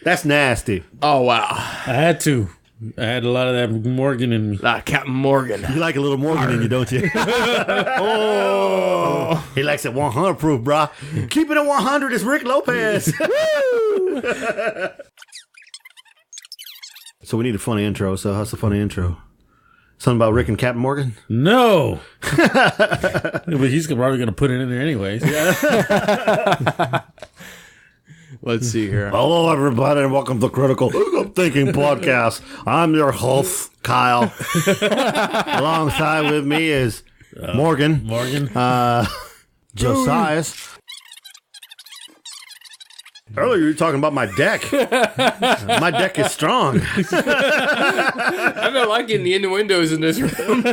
That's nasty. Oh, wow. I had to. I had a lot of that Morgan in me. Captain Morgan. You like a little Morgan in you, don't you? Oh. He likes it 100 proof, brah. Keep it at 100 is Rick Lopez. So we need a funny intro. So how's the funny intro? Something about Rick and Captain Morgan? No. But he's probably going to put it in there anyways. Let's see here. Hello, everybody, and welcome to Critical Thinking Podcast. I'm your host, Kyle. Alongside with me is Morgan. Josias. Earlier, you were talking about my deck. My deck is strong. I'm not liking the innuendos in this room.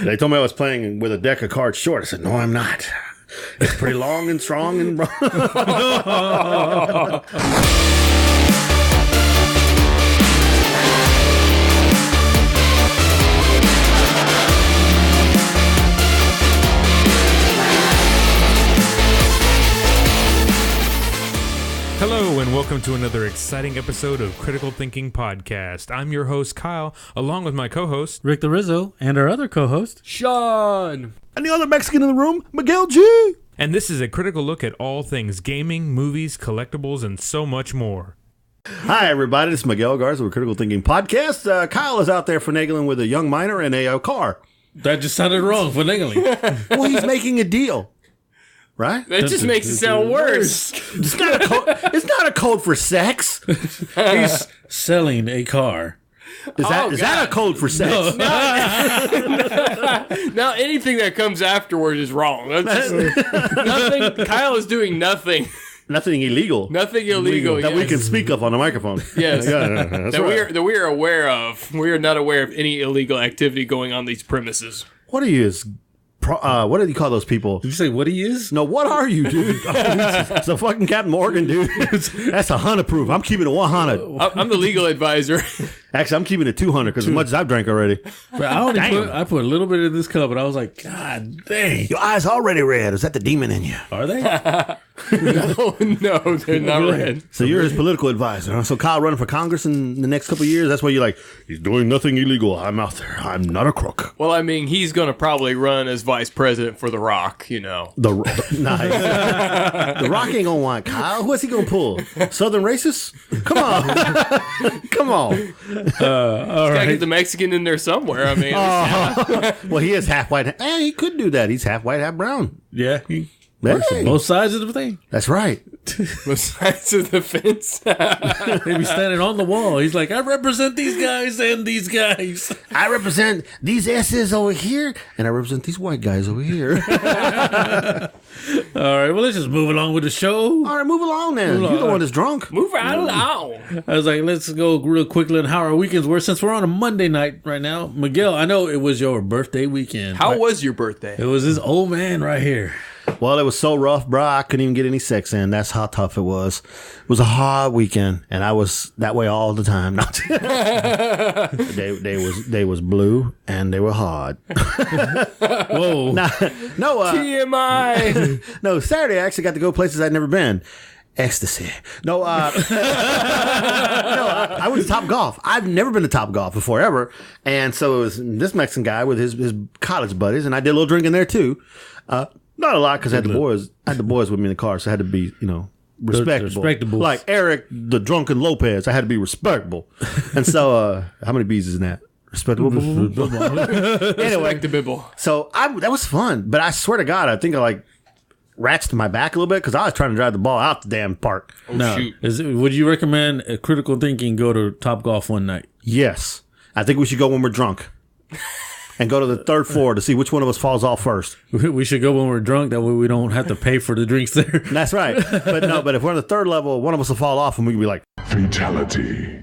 They told me I was playing with a deck of cards short. I said, no, I'm not. It's pretty long and strong and... Hello and welcome to another exciting episode of Critical Thinking Podcast. I'm your host, Kyle, along with my co-host, Rick the Rizzo, and our other co-host, Sean. And the other Mexican in the room, Miguel G. and this is a critical look at all things gaming, movies, collectibles, and so much more. Hi, everybody. This is Miguel Garza with Critical Thinking Podcast. Kyle is out there finagling with a young miner in a car. that just sounded wrong, finagling. Well, he's making a deal. Right? That just makes it sound worse. It's not a code for sex. He's selling a car. Is that a code for sex? Now, anything that comes afterward is wrong. That's just, nothing. Kyle is doing nothing. Nothing illegal. Nothing illegal. That we can speak of on the microphone. Yes. That's that right. we are aware of. We are not aware of any illegal activity going on these premises. What are you? What do you call those people? Did you say what he is? No, what are you, dude? It's a fucking Captain Morgan, dude. That's 100 proof. I'm keeping it 100. I'm the legal advisor. Actually, I'm keeping it 200 because as much as I've drank already. But I put a little bit in this cup, and I was like, God dang. Your eyes already red. Is that the demon in you? Are they? No, they're not red. So you're his political advisor. Huh? So Kyle running for Congress in the next couple of years. That's why you're like, he's doing nothing illegal. I'm out there. I'm not a crook. Well, I mean, he's going to probably run as vice president for The Rock, you know. Nice. The Rock ain't gonna want Kyle. What's he gonna pull? Southern racist? Come on. Come on. All Gotta right. get the Mexican in there somewhere. I mean, Well, he is half white. Hey, he could do that. He's half white, half brown. Yeah. He Hey. works on both sides of the thing. That's right. both sides of the fence. They be standing on the wall. He's like, I represent these guys and these guys. I represent these S's over here, and I represent these white guys over here. All right, well, let's just move along with the show. All right, move along then. You're the one that's drunk. Move right along. I was like, let's go real quickly on how our weekends were. Since we're on a Monday night right now, Miguel, I know it was your birthday weekend. How was your birthday? It was this old man right here. Well, it was so rough, bro. I couldn't even get any sex in. That's how tough it was. It was a hard weekend, and I was that way all the time. They was blue and they were hard. Whoa. No, TMI. no. Saturday I actually got to go places I'd never been. Ecstasy. No, I went to Top Golf. I've never been to Top Golf before ever, and so it was this Mexican guy with his college buddies, and I did a little drinking there too. Not a lot because I had the boys. I had the boys with me in the car, so I had to be, respectable. Like Eric, the drunken Lopez, I had to be respectable. And so, how many B's is in that? Respectable. Anyway, Respectable. so that was fun. But I swear to God, I think I ratcheted my back a little bit because I was trying to drive the ball out the damn park. Oh, Now, shoot. would you recommend Critical Thinking go to Top Golf one night? Yes, I think we should go when we're drunk. And go to the third floor to see which one of us falls off first. We should go when we're drunk. That way we don't have to pay for the drinks there. That's right. But if we're on the third level, one of us will fall off and we can be like, Fatality.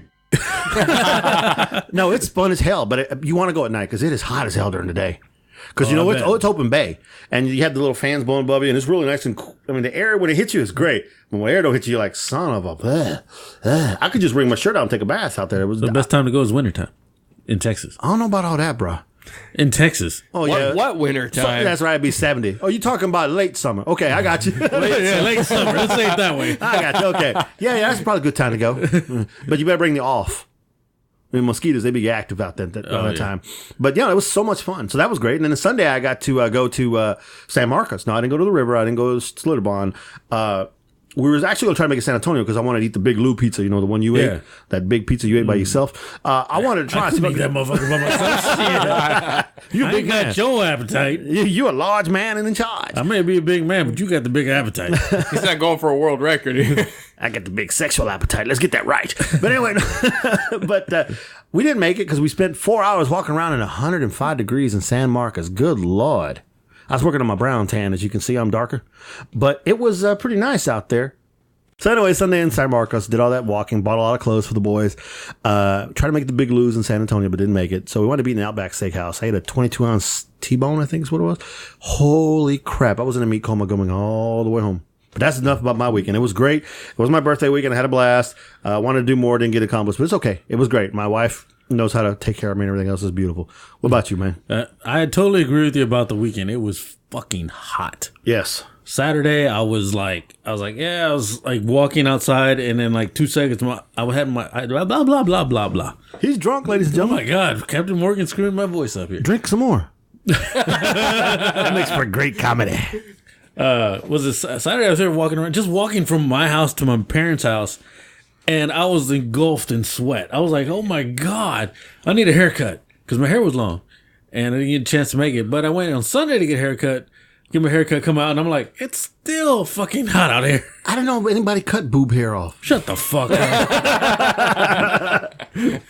no, it's fun as hell. But you want to go at night because it is hot as hell during the day. Because it's open bay. And you have the little fans blowing above you and it's really nice and cool. I mean, the air, when it hits you, is great. But when air don't hit you, you're like, son of a... I could just bring my shirt out and take a bath out there. It was The best time to go is wintertime in Texas. I don't know about all that, bro. In Texas. Oh, yeah. What winter So, time? that's right. It'd be 70. Oh, you talking about late summer? Okay, I got you. Late summer. Let's say it that way. I got you. Okay. Yeah, that's probably a good time to go. But you better bring the off. I mean, mosquitoes, they be active out there at that time. But, yeah, it was so much fun. So that was great. And then the Sunday, I got to go to San Marcos. No, I didn't go to the river. I didn't go to Schlitterbahn. We were actually going to try to make it San Antonio because I wanted to eat the Big Lou pizza, the one you ate. That big pizza you ate by yourself. I wanted to try. I couldn't eat that motherfucker by myself. You're a big man. Got your appetite. You're a large man and in charge. I may be a big man, but you got the big appetite. He's not going for a world record here. I got the big sexual appetite. Let's get that right. But anyway, we didn't make it because we spent 4 hours walking around in 105 degrees in San Marcos. Good Lord. I was working on my brown tan. As you can see, I'm darker. But it was pretty nice out there. So anyway, Sunday in San Marcos, did all that walking, bought a lot of clothes for the boys. Tried to make the Big Lou's in San Antonio, but didn't make it. So we wanted to be in the Outback Steakhouse. I ate a 22-ounce T-bone, I think is what it was. Holy crap. I was in a meat coma going all the way home. But that's enough about my weekend. It was great. It was my birthday weekend. I had a blast. Wanted to do more, didn't get accomplished, but it's okay. It was great. My wife knows how to take care of me and everything else is beautiful. What about you, man? I totally agree with you about the weekend. It was fucking hot. Yes. Saturday, I was like walking outside, and then like 2 seconds, I had my blah blah blah blah blah. He's drunk, ladies and Oh gentlemen. my God, Captain Morgan screwing my voice up here. Drink some more. That makes for great comedy. Was it Saturday? I was there walking around, just walking from my house to my parents' house, and I was engulfed in sweat. I was like, oh my God, I need a haircut because my hair was long, and I didn't get a chance to make it. But I went on Sunday to get a haircut. Get my haircut, come out, and I'm like, it's still fucking hot out here. I don't know if anybody cut boob hair off. Shut the fuck up. And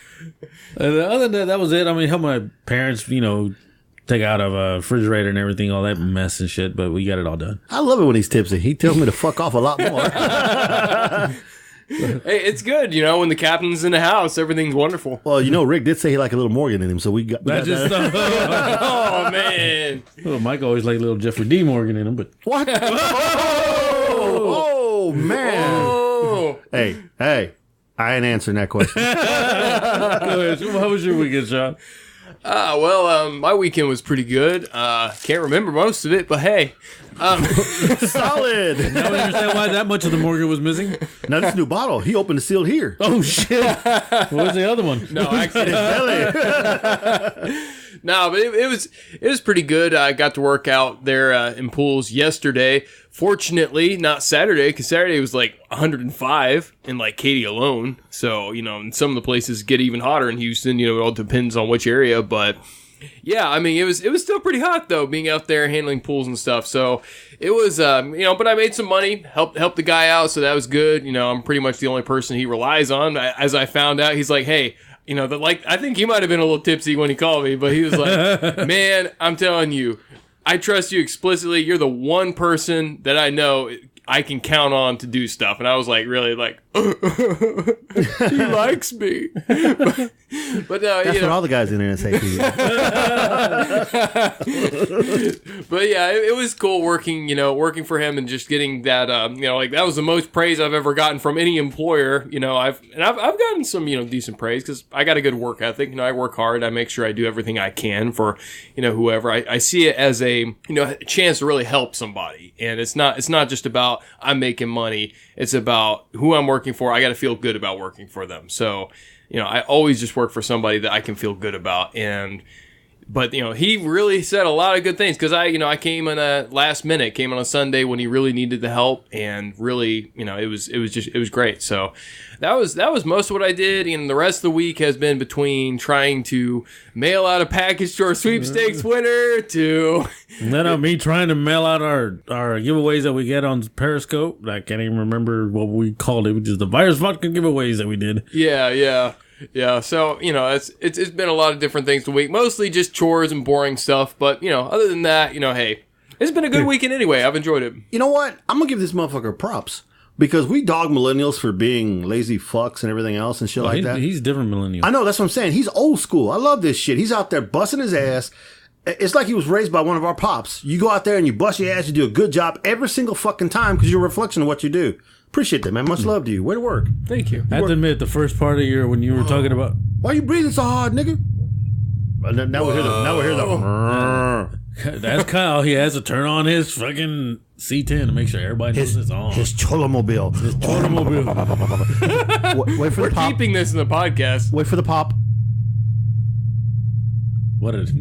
other than that, that was it. I mean, help my parents, take out of a refrigerator and everything, all that mess and shit, but we got it all done. I love it when he's tipsy. He tells me to fuck off a lot more. Hey, it's good, when the captain's in the house, everything's wonderful. Well, Rick did say he liked a little Morgan in him, so we got that. Oh, man. Well, Mike always liked little Jeffrey D. Morgan in him, but What? Oh, man. Oh. Hey, I ain't answering that question. go ahead. How was your weekend, Sean? My weekend was pretty good. Can't remember most of it, but hey. Solid. Now we understand why that much of the Morgan was missing. Now, this new bottle, he opened the seal here. Oh, shit. What was the other one? No, actually. No, but it was pretty good. I got to work out there in pools yesterday. Fortunately, not Saturday, because Saturday was like 105 in like Katy alone. So, and some of the places get even hotter in Houston. It all depends on which area. But yeah, I mean, it was still pretty hot though, being out there handling pools and stuff. So it was, but I made some money, helped the guy out. So that was good. I'm pretty much the only person he relies on. As I found out, he's like, hey, I think he might have been a little tipsy when he called me, but he was like, man, I'm telling you, I trust you explicitly. You're the one person that I know I can count on to do stuff. And I was like, really like, he likes me. But no, That's what all the guys in there say to you. But yeah, it was cool working for him and just getting that, that was the most praise I've ever gotten from any employer. I've gotten some, decent praise because I got a good work ethic. I work hard. I make sure I do everything I can for, whoever. I see it as a chance to really help somebody. And it's not just about I'm making money. It's about who I'm working for. I got to feel good about working for them. So, I always just work for somebody that I can feel good about. But he really said a lot of good things because I came in a last minute, came on a Sunday when he really needed the help, and really, it was great. So that was most of what I did, and the rest of the week has been between trying to mail out a package to our sweepstakes winner to me trying to mail out our giveaways that we get on Periscope. I can't even remember what we called it, which is the virus vodka giveaways that we did. Yeah, so, it's been a lot of different things the week, mostly just chores and boring stuff, but, other than that, hey, it's been a good weekend anyway. I've enjoyed it. You know what? I'm going to give this motherfucker props because we dog millennials for being lazy fucks and everything else and shit like that. He's different millennial. I know, that's what I'm saying. He's old school. I love this shit. He's out there busting his ass. It's like he was raised by one of our pops. You go out there and you bust your ass, you do a good job every single fucking time because you're a reflection of what you do. Appreciate that, man. Much love to you. Way to work. Thank you. I have to admit, the first part of when you were talking about... Why you breathing so hard, nigga? Now we hear the. That's Kyle. He has to turn on his fucking C10 to make sure everybody knows it's on. His Cholomobile. Wait for We're the pop. keeping this in the podcast. Wait for the pop. What is?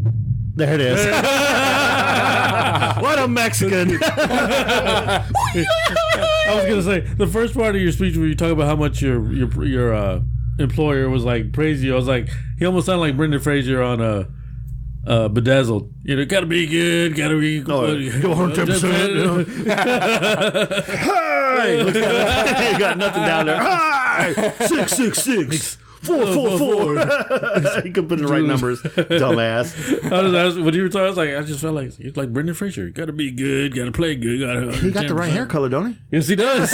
There it is. What a Mexican. I was gonna say the first part of your speech where you talk about how much your employer was like praise you. I was like, he almost sounded like Brendan Fraser on Bedazzled. You know, gotta be good, gotta be. Go on 10%. Hey, look at that. You got nothing down there. Hi, 666. 444. He could put in the right numbers, dumbass. When you were talking, I was like, I just felt like you're like Brendan Fraser. You gotta be good, gotta play good. He got the right hair color, don't he? Yes, he does.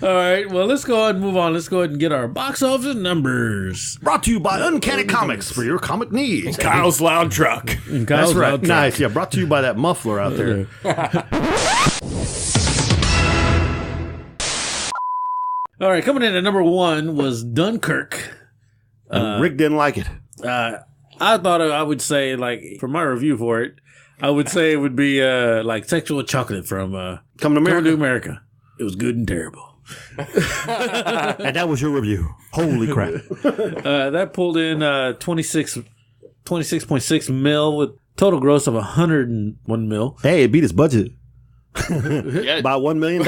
All right, well, let's go ahead and move on. Let's go ahead and get our box office numbers. Brought to you by Uncanny Comics for your comic needs. Kyle's loud truck. That's right. Nice. Yeah, brought to you by that muffler out there. All right, coming in at number 1 was Dunkirk. Rick didn't like it. I thought I would say, like, for my review for it, I would say it would be like Sexual Chocolate from Come to America. America. It was good and terrible. And that was your review. Holy crap. That pulled in 26.6 mil with total gross of 101 mil. Hey, it beat his budget Yeah, by $1 million.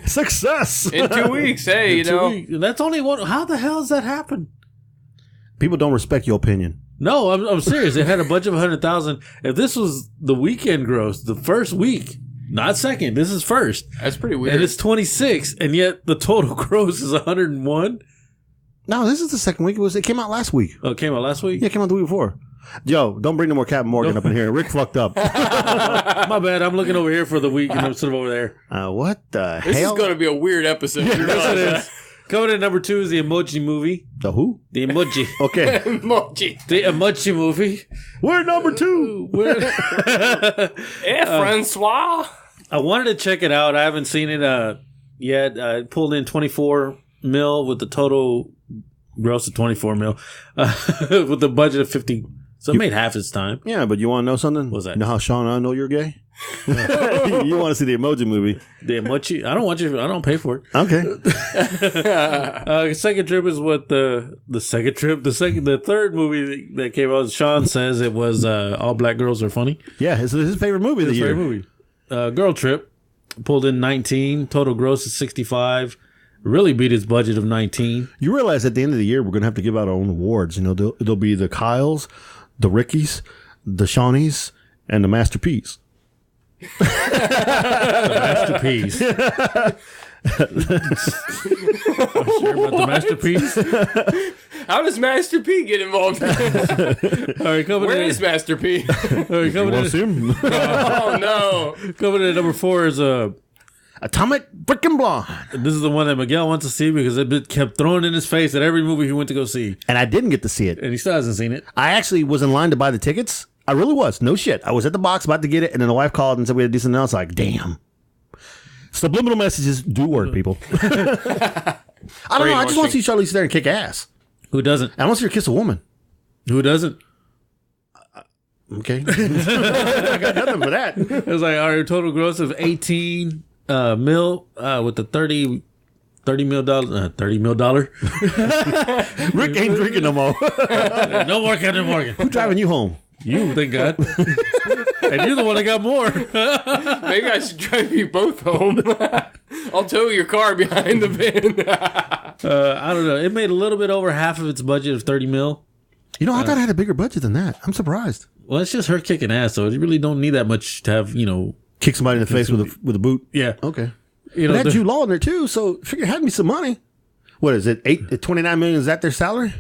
Success. in 2 weeks. Hey, you know. That's only one. How the hell does that happen? People don't respect your opinion. No, I'm serious. It had a budget of 100,000. If this was the weekend gross, the first week, not second, this is first. That's pretty weird. And it's 26, and yet the total gross is 101. No, this is the second week. It came out last week. Oh, it came out last week? Yeah, it came out the week before. Joe, don't bring no more Captain Morgan up in here. Rick fucked up. My bad. I'm looking over here for the week, and I'm sitting over there. What the this hell? is going to be a weird episode. You realize that? Coming in at number 2 is the Emoji Movie. The who? The Emoji. Okay. Emoji. The Emoji Movie. We're number 2. Francois. I wanted to check it out. I haven't seen it yet. I pulled in 24 mil with the total gross of 24 mil with the budget of 50. So it made half its time. Yeah, but you want to know something? What's that? You know how Sean and I know you're gay? You want to see the Emoji Movie. The Emoji. I don't want you. I don't pay for it. Okay. Second trip is what the second trip. The third movie that came out. Sean says it was All Black Girls Are Funny. Yeah, it's his favorite movie of the year. Favorite movie. Girl Trip pulled in 19. Total gross is 65. Really beat its budget of 19. You realize at the end of the year we're gonna have to give out our own awards. You know, there'll be the Kyles, the Rickies, the Shawnees, and the Masterpiece. Masterpiece. Sure about the Masterpiece? How does Master P get involved? All right, Where is Master P? All right, coming in. See him? Oh, no. Coming in at number 4 is Atomic Freaking Blonde. this is the one that Miguel wants to see because it kept throwing in his face at every movie he went to go see, And I didn't get to see it. and he still hasn't seen it. I actually was in line to buy the tickets. I really was. No shit. I was at the box about to get it, and then the wife called and said we had to do something else. Like, damn. Subliminal messages do work, people. I don't know. I just want to see Charlize there and kick ass. Who doesn't? I want to see her kiss a woman. Who doesn't? Okay. I got nothing for that. It was like our total gross of 18 mil with the $30 million. Rick ain't drinking no more. No more Captain Morgan. Who's driving you home? You, thank God. And you're the one that got more. Maybe I should drive you both home. I'll tow your car behind the van. I don't know. It made a little bit over half of its budget of 30 mil. You know, I thought I had a bigger budget than that. I'm surprised. Well, it's just her kicking ass, so you really don't need that much to have, Kick somebody in the face with a boot. Yeah. Okay. You But know, had Jude Law in there too, so figure it had me some money. What is it? 29 million? Is that their salary?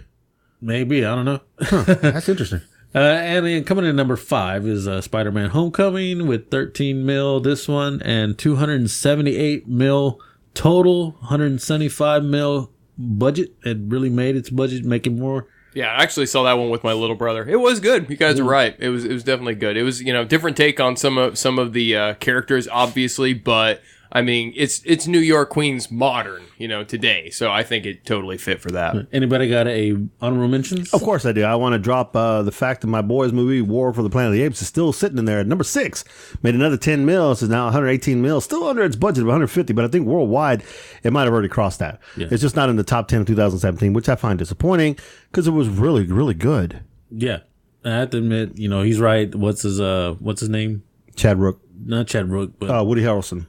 maybe, I don't know. That's interesting. And then coming in at number 5 is Spider-Man Homecoming with 13 mil, this one, and 278 mil total, 175 mil budget. It really made its budget, making more. Yeah, I actually saw that one with my little brother. It was good. You guys are right. It was definitely good. It was different take on some of the characters, obviously, but I mean, it's New York, Queens modern, today. So I think it totally fit for that. Anybody got a honorable mentions? Of course I do. I want to drop the fact that my boys movie War for the Planet of the Apes is still sitting in there at number 6. Made another 10 mils, is now 118 mils, still under its budget of 150, but I think worldwide it might have already crossed that. Yeah. It's just not in the top 10 of 2017, which I find disappointing because it was really, really good. Yeah. I have to admit, he's right. What's his name? Chad Rook. Not Chad Rook, but Woody Harrelson.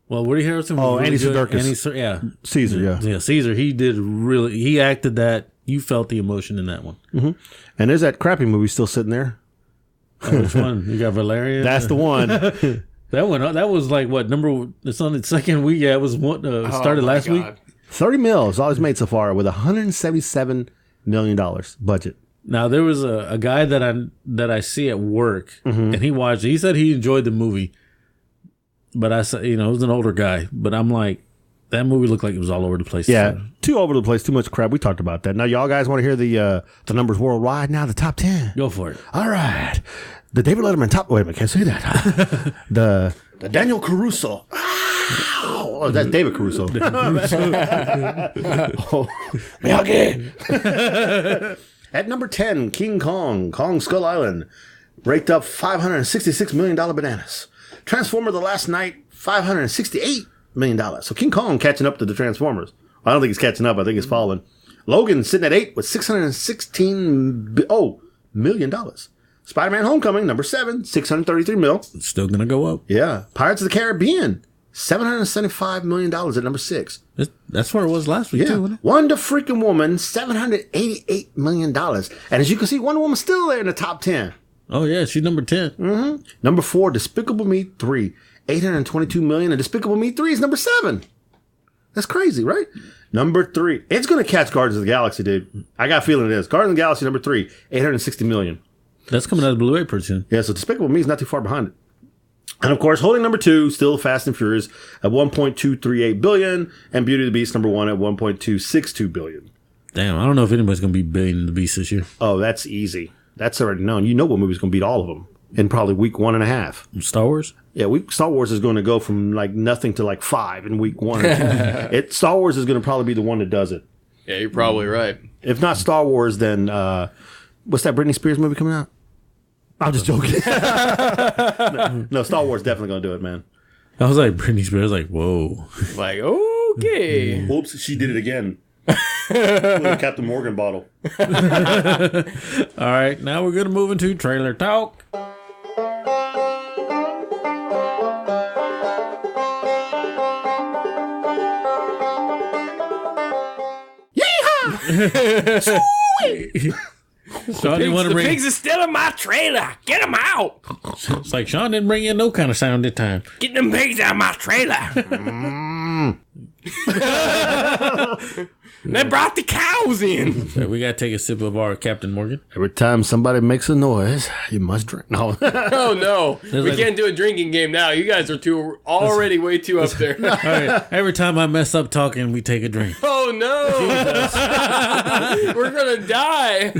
Well, Woody Harrelson. Was Andy Serkis. Yeah, Caesar. Yeah, Caesar. He acted that. You felt the emotion in that one. Mm-hmm. And there's that crappy movie still sitting there. Which one? You got Valerian. That's the one. That one. That was like what number? It's on its second week. Yeah, it was what started last week. 30 mils. All he's made so far with $177 million budget. Now there was a guy that I see at work, and he watched it. He said he enjoyed the movie. But I said, it was an older guy. But I'm like, that movie looked like it was all over the place. Yeah, too over the place, too much crap. We talked about that. Now, y'all guys want to hear the numbers worldwide now, the top 10? Go for it. All right. The David Letterman top... Wait a minute, can't say that. the Daniel Caruso. Oh, that's David Caruso. Miyagi. At number 10, King Kong Skull Island. Raked up $566 million bananas. Transformer The Last Night, $568 million. So King Kong catching up to the Transformers. I don't think he's catching up. I think he's falling. Logan sitting at 8 with $616 million. Spider-Man Homecoming, number 7, $633 million. It's still going to go up. Yeah. Pirates of the Caribbean, $775 million at number 6. That's where it was last week, too, wasn't it? Wonder Freaking Woman, $788 million. And as you can see, Wonder Woman's still there in the top 10. Oh, yeah, she's number 10. Mm-hmm. Number 4, Despicable Me 3, $822 million, and Despicable Me 3 is number 7. That's crazy, right? Number 3, it's going to catch Guardians of the Galaxy, dude. I got a feeling it is. Guardians of the Galaxy, number 3, $860 million. That's coming out of Blu-ray pretty soon. Yeah, so Despicable Me is not too far behind it. And of course, holding number 2, still Fast and Furious at $1.238 billion, and Beauty and the Beast number 1 at $1.262 billion. Damn, I don't know if anybody's going to beat Beauty and the Beast this year. Oh, that's easy. That's already known. You know what movie's going to beat all of them in probably week 1.5. Star Wars? Yeah, Star Wars is going to go from like nothing to like 5 in week 1 or 2. Star Wars is going to probably be the one that does it. Yeah, you're probably right. If not Star Wars, then what's that Britney Spears movie coming out? I'm just joking. no, Star Wars definitely going to do it, man. I was like, Britney Spears, like, whoa. Like, okay. Whoops, she did it again. With a Captain Morgan bottle. All right, now we're going to move into trailer talk. Yeehaw! Sean didn't want to bring. Pigs are still in my trailer. Get them out. It's like Sean didn't bring in no kind of sound this time. Get them pigs out of my trailer. They brought the cows in. So we got to take a sip of our Captain Morgan. Every time somebody makes a noise, you must drink. No. Oh, no. We can't do a drinking game now. You guys are already way too up there. All right. Every time I mess up talking, we take a drink. Oh, no. We're going to die.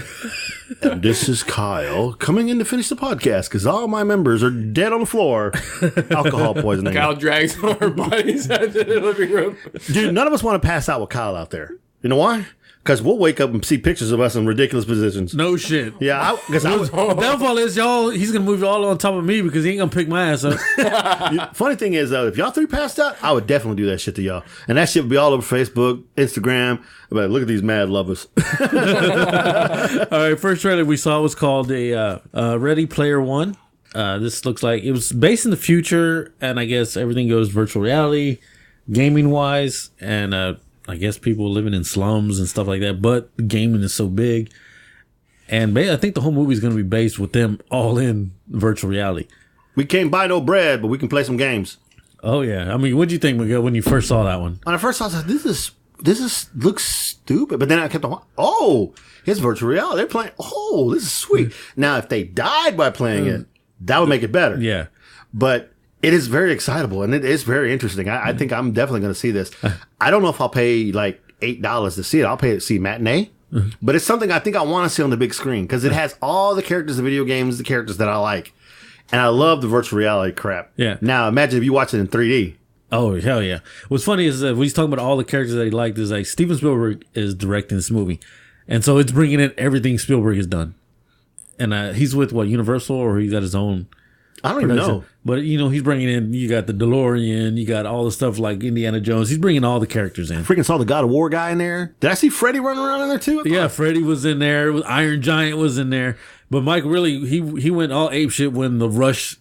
And this is Kyle coming in to finish the podcast because all my members are dead on the floor. Alcohol poisoning. Kyle drags our bodies out to the living room. Dude, none of us want to pass out with Kyle out there. You know why? Because we'll wake up and see pictures of us in ridiculous positions. No shit. Yeah, because the downfall is he's going to move y'all on top of me because he ain't going to pick my ass up. Funny thing is, if y'all 3 passed out, I would definitely do that shit to y'all. And that shit would be all over Facebook, Instagram. But look at these mad lovers. All right, first trailer we saw was called Ready Player One. This looks like it was based in the future, and I guess everything goes virtual reality, gaming-wise, and I guess people living in slums and stuff like that, but gaming is so big. And I think the whole movie is going to be based with them all in virtual reality. We can't buy no bread, but we can play some games. Oh, yeah. I mean, what'd you think, Miguel, when you first saw that one? When I first saw it, I was like, this looks stupid. But then I kept on, it's virtual reality. They're playing, this is sweet. Now, if they died by playing it, that would make it better. Yeah. But it is very excitable, and it is very interesting. I think I'm definitely going to see this. I don't know if I'll pay like $8 to see it. I'll pay to see matinee. But it's something I think I want to see on the big screen because it has all the characters of video games, the characters that I like. And I love the virtual reality crap. Yeah. Now, imagine if you watch it in 3D. Oh, hell yeah. What's funny is that when he's talking about all the characters that he liked, is like Steven Spielberg is directing this movie. And so it's bringing in everything Spielberg has done. And he's with, what, Universal, or he's got his own I don't even know. But, he's bringing in, you got the DeLorean, you got all the stuff like Indiana Jones. He's bringing all the characters in. Freaking saw the God of War guy in there. Did I see Freddy running around in there too? Yeah, Freddy was in there. Iron Giant was in there. But Mike really, he went all ape shit when the Rush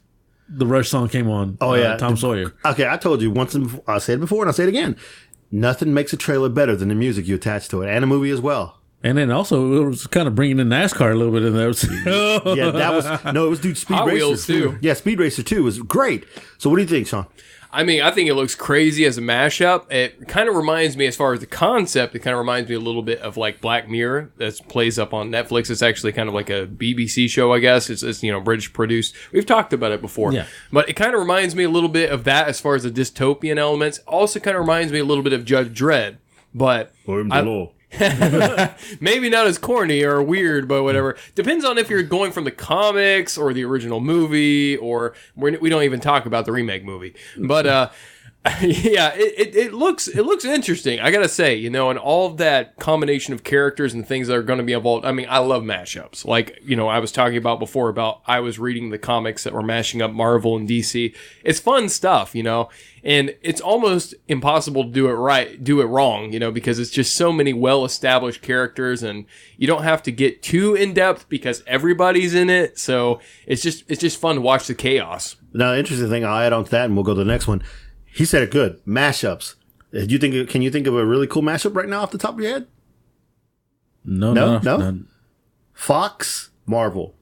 song came on. Oh, yeah. Tom Sawyer. Okay, I told you once, and I said it before and I'll say it again. Nothing makes a trailer better than the music you attach to it, and a movie as well. And then also, it was kind of bringing in NASCAR a little bit in there. Yeah, it was Speed Hot Racer Wheels, too. Yeah, Speed Racer 2 was great. So what do you think, Sean? I mean, I think it looks crazy as a mashup. It kind of reminds me, as far as the concept, it kind of reminds me a little bit of like Black Mirror that plays up on Netflix. It's actually kind of like a BBC show, I guess. It's British produced. We've talked about it before. Yeah. But it kind of reminds me a little bit of that as far as the dystopian elements. Also kind of reminds me a little bit of Judge Dredd. But maybe not as corny or weird, but whatever. Depends on if you're going from the comics or the original movie, or we don't even talk about the remake movie. But yeah, it looks interesting. I gotta say, and all of that combination of characters and things that are going to be involved. I mean, I love mashups. Like I was talking about before about I was reading the comics that were mashing up Marvel and DC. It's fun stuff, and it's almost impossible to do it wrong, because it's just so many well-established characters, and you don't have to get too in-depth because everybody's in it. So it's just fun to watch the chaos. Now, the interesting thing, I'll add on to that, and we'll go to the next one. He said it good. Mashups. Can you think of a really cool mashup right now off the top of your head? No. Fox, Marvel.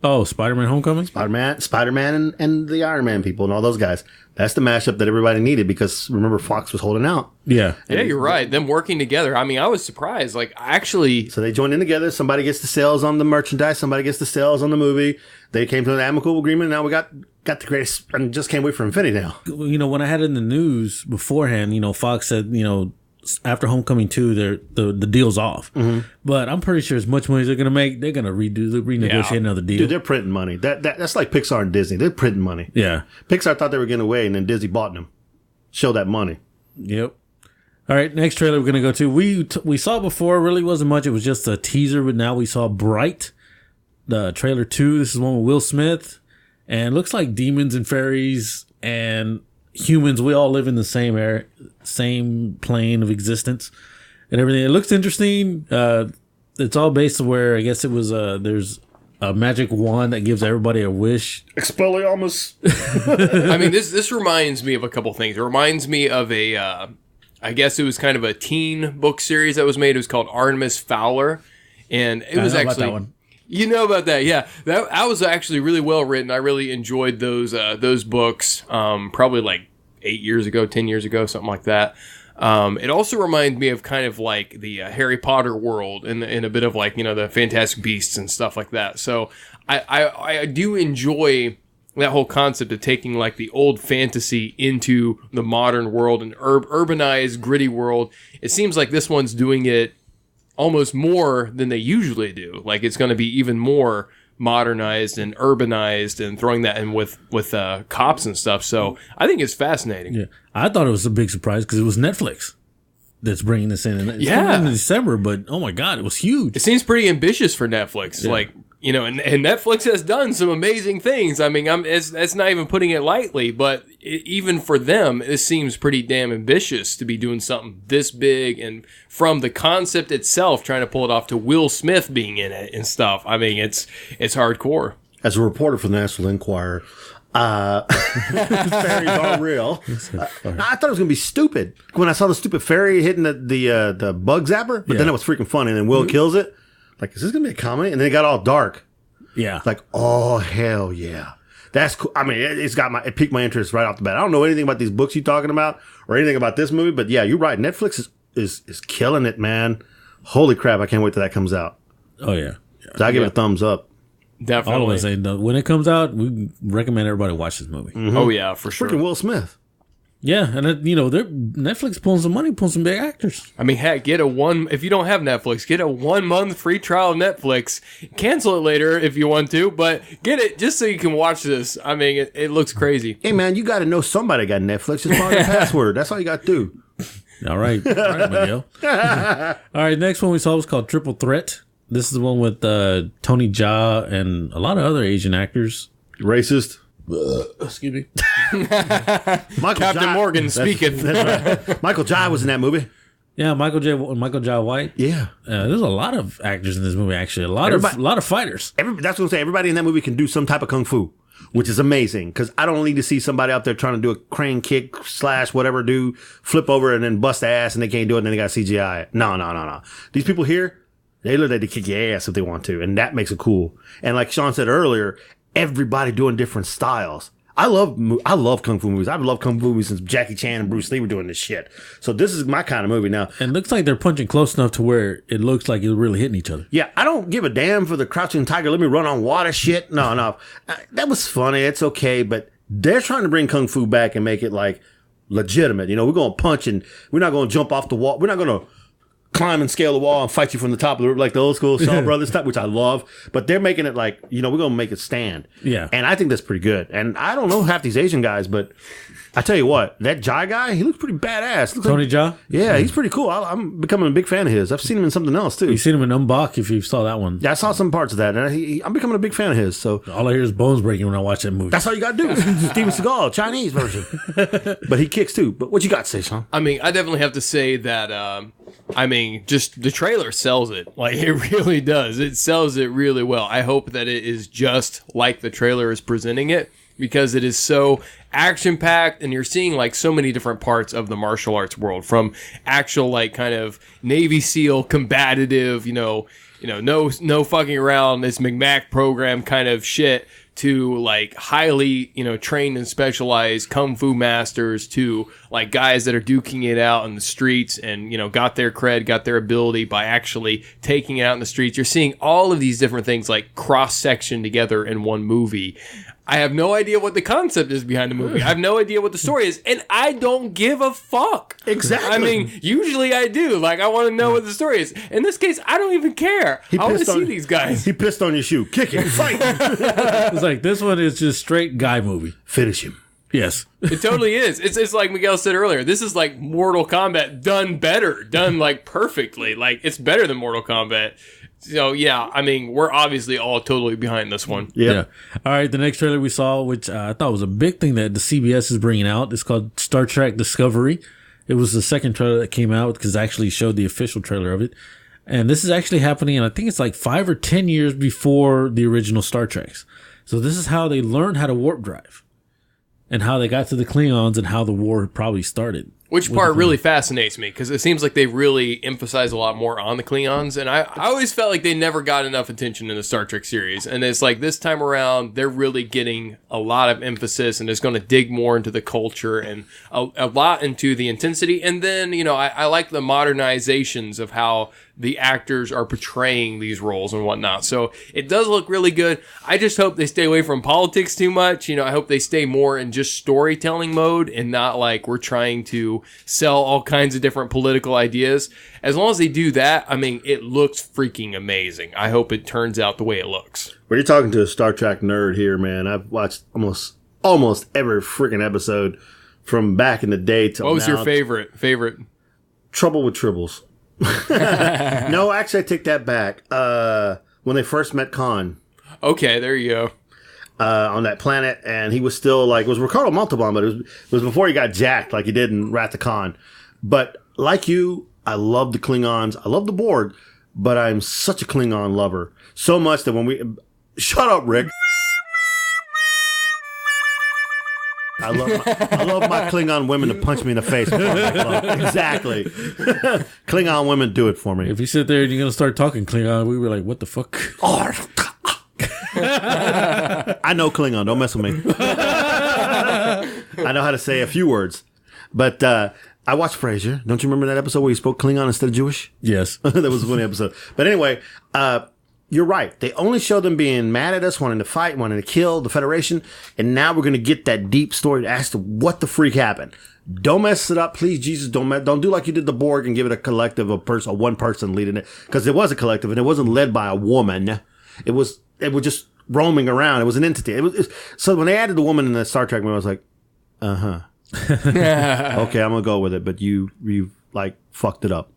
Oh, Spider-Man Homecoming? Spider-Man and the Iron Man people and all those guys. That's the mashup that everybody needed because, remember, Fox was holding out. Yeah. Yeah, you're right. Them working together. I mean, I was surprised. Like, actually... So they joined in together. Somebody gets the sales on the merchandise. Somebody gets the sales on the movie. They came to an amicable agreement. Now we got the greatest... and just can't wait for Infinity now. When I had it in the news beforehand, Fox said, after Homecoming 2, the deal's off. Mm-hmm. But I'm pretty sure as much money as they're going to make, they're going to renegotiate another deal. Dude, they're printing money. That's like Pixar and Disney. They're printing money. Yeah. Pixar thought they were getting away, and then Disney bought them. Show that money. Yep. All right, next trailer we're going to go to. We saw before, really wasn't much. It was just a teaser, but now we saw Bright, the trailer 2. This is one with Will Smith. And it looks like demons and fairies and humans, we all live in the same plane of existence and everything. It looks interesting. It's all based on where I guess it was there's a magic wand that gives everybody a wish. Expelliarmus. I mean, this reminds me of a couple things. It reminds me of a I guess it was kind of a teen book series that was made. It was called Artemis Fowler, and it was actually that one. You know about that, yeah. That was actually really well written. I really enjoyed those books. Probably like 8 years ago, 10 years ago, something like that. It also reminds me of kind of like the Harry Potter world and a bit of like the Fantastic Beasts and stuff like that. So I do enjoy that whole concept of taking like the old fantasy into the modern world and urbanized, gritty world. It seems like this one's doing it almost more than they usually do. Like it's going to be even more modernized and urbanized and throwing that in with cops and stuff. So I think it's fascinating. Yeah, I thought it was a big surprise because it was Netflix that's bringing this in. It's in December, but oh my God, it was huge. It seems pretty ambitious for Netflix. Yeah. Like, and Netflix has done some amazing things. I mean, it's not even putting it lightly, but even for them, it seems pretty damn ambitious to be doing something this big, and from the concept itself, trying to pull it off to Will Smith being in it and stuff. I mean, it's hardcore. As a reporter for the National Enquirer, fairies are real. I thought it was gonna be stupid when I saw the stupid fairy hitting the bug zapper, but then it was freaking funny, and then Will kills it. Like, is this gonna be a comedy? And then it got all dark. Yeah. Like, oh hell yeah, that's cool. I mean, it piqued my interest right off the bat. I don't know anything about these books you're talking about or anything about this movie, but yeah, you're right. Netflix is killing it, man. Holy crap! I can't wait till that comes out. Oh yeah. So I give it a thumbs up. Definitely. All of us say when it comes out, we recommend everybody watch this movie. Mm-hmm. Oh yeah, for sure. Freaking Will Smith. Yeah, and they're Netflix pulling some money, pulling some big actors. I mean, heck, if you don't have Netflix, get a 1 month free trial of Netflix. Cancel it later if you want to, but get it just so you can watch this. I mean, it looks crazy. Hey, man, you got to know somebody got Netflix. Just find your password. That's all you got to do. All right, Miguel. All right, next one we saw was called Triple Threat. This is the one with Tony Jaa and a lot of other Asian actors. Racist. Excuse me. Captain Morgan speaking. That's right. Michael Jai was in that movie. Yeah, Michael Jai White. Yeah. There's a lot of actors in this movie, actually. A lot of fighters. That's what I'm saying. Everybody in that movie can do some type of kung fu, which is amazing. Because I don't need to see somebody out there trying to do a crane kick / whatever, flip over and then bust ass, and they can't do it, and then they got CGI. No. These people here, they look like they kick your ass if they want to, and that makes it cool. And like Sean said earlier, everybody doing different styles. I love kung fu movies. I've loved kung fu movies since Jackie Chan and Bruce Lee were doing this shit. So this is my kind of movie now. And it looks like they're punching close enough to where it looks like it's really hitting each other. Yeah, I don't give a damn for the crouching tiger, let me run on water shit. No. That was funny. It's okay. But they're trying to bring kung fu back and make it like legitimate. We're going to punch and we're not going to jump off the wall. We're not going to climb and scale the wall and fight you from the top of the, like the old school Shaw Brothers type, which I love. But they're making it like, we're going to make it stand. Yeah. And I think that's pretty good. And I don't know half these Asian guys, but I tell you what, that Jai guy, he looks pretty badass. Tony Jaa? Yeah, he's pretty cool. I'm becoming a big fan of his. I've seen him in something else, too. You've seen him in Umbach, if you saw that one. Yeah, I saw some parts of that. And I'm becoming a big fan of his. So all I hear is bones breaking when I watch that movie. That's all you got to do. Steven Seagal, Chinese version. But he kicks, too. But what you got to say, Sean? I mean, I definitely have to say that, just the trailer sells it. Like, it really does. It sells it really well. I hope that it is just like the trailer is presenting it, because it is so action-packed, and you're seeing, like, so many different parts of the martial arts world, from actual, like, kind of Navy SEAL combative, no fucking around, this McMac program kind of shit, to like highly, trained and specialized kung fu masters, to like guys that are duking it out in the streets and, got their cred, got their ability by actually taking it out in the streets. You're seeing all of these different things like cross-section together in one movie. I have no idea what the concept is behind the movie. I have no idea what the story is, and I don't give a fuck. Exactly. I mean, usually I do. Like, I want to know what the story is. In this case, I don't even care. I want to see these guys. He pissed on your shoe. Kick him. Fight. It's like, this one is just straight guy movie. Finish him. Yes. It totally is. It's like Miguel said earlier. This is like Mortal Kombat done better. Done, like, perfectly. Like, it's better than Mortal Kombat. So, yeah, I mean, we're obviously all totally behind this one. Yep. Yeah. All right, the next trailer we saw, which I thought was a big thing that the CBS is bringing out, is called Star Trek Discovery. It was the second trailer that came out because I actually showed the official trailer of it. And this is actually happening, and I think it's like 5 or 10 years before the original Star Treks. So this is how they learned how to warp drive, and how they got to the Klingons, and how the war probably started. Which part really fascinates me, because it seems like they really emphasize a lot more on the Klingons, and I always felt like they never got enough attention in the Star Trek series, and it's like this time around, they're really getting a lot of emphasis, and it's going to dig more into the culture, and a lot into the intensity, and then, I like the modernizations of how the actors are portraying these roles and whatnot. So it does look really good. I just hope they stay away from politics too much. I hope they stay more in just storytelling mode and not like we're trying to sell all kinds of different political ideas. As long as they do that, I mean, it looks freaking amazing. I hope it turns out the way it looks. Well, you're talking to a Star Trek nerd here, man. I've watched almost every freaking episode from back in the day till now. What was your favorite? Trouble with Tribbles. No, actually, I take that back. When they first met Khan. Okay, there you go. On that planet, and he was still like, it was Ricardo Montalban, but it was before he got jacked like he did in Wrath of Khan. But like you, I love the Klingons. I love the Borg, but I'm such a Klingon lover. So much that when we... Shut up, Rick. I love my Klingon women to punch me in the face. Exactly. Klingon women do it for me. If you sit there and you're going to start talking Klingon, we were like, what the fuck? I know Klingon. Don't mess with me. I know how to say a few words. But I watched Frasier. Don't you remember that episode where he spoke Klingon instead of Jewish? Yes. That was a funny episode. But anyway, you're right. They only show them being mad at us, wanting to fight, wanting to kill the Federation. And now we're going to get that deep story as to what the freak happened. Don't mess it up, please, Jesus. Don't do like you did the Borg and give it a collective of one person leading it, because it was a collective and it wasn't led by a woman. It was just roaming around. It was an entity. So when they added the woman in the Star Trek movie, I was like, okay, I'm gonna go with it. But you like fucked it up.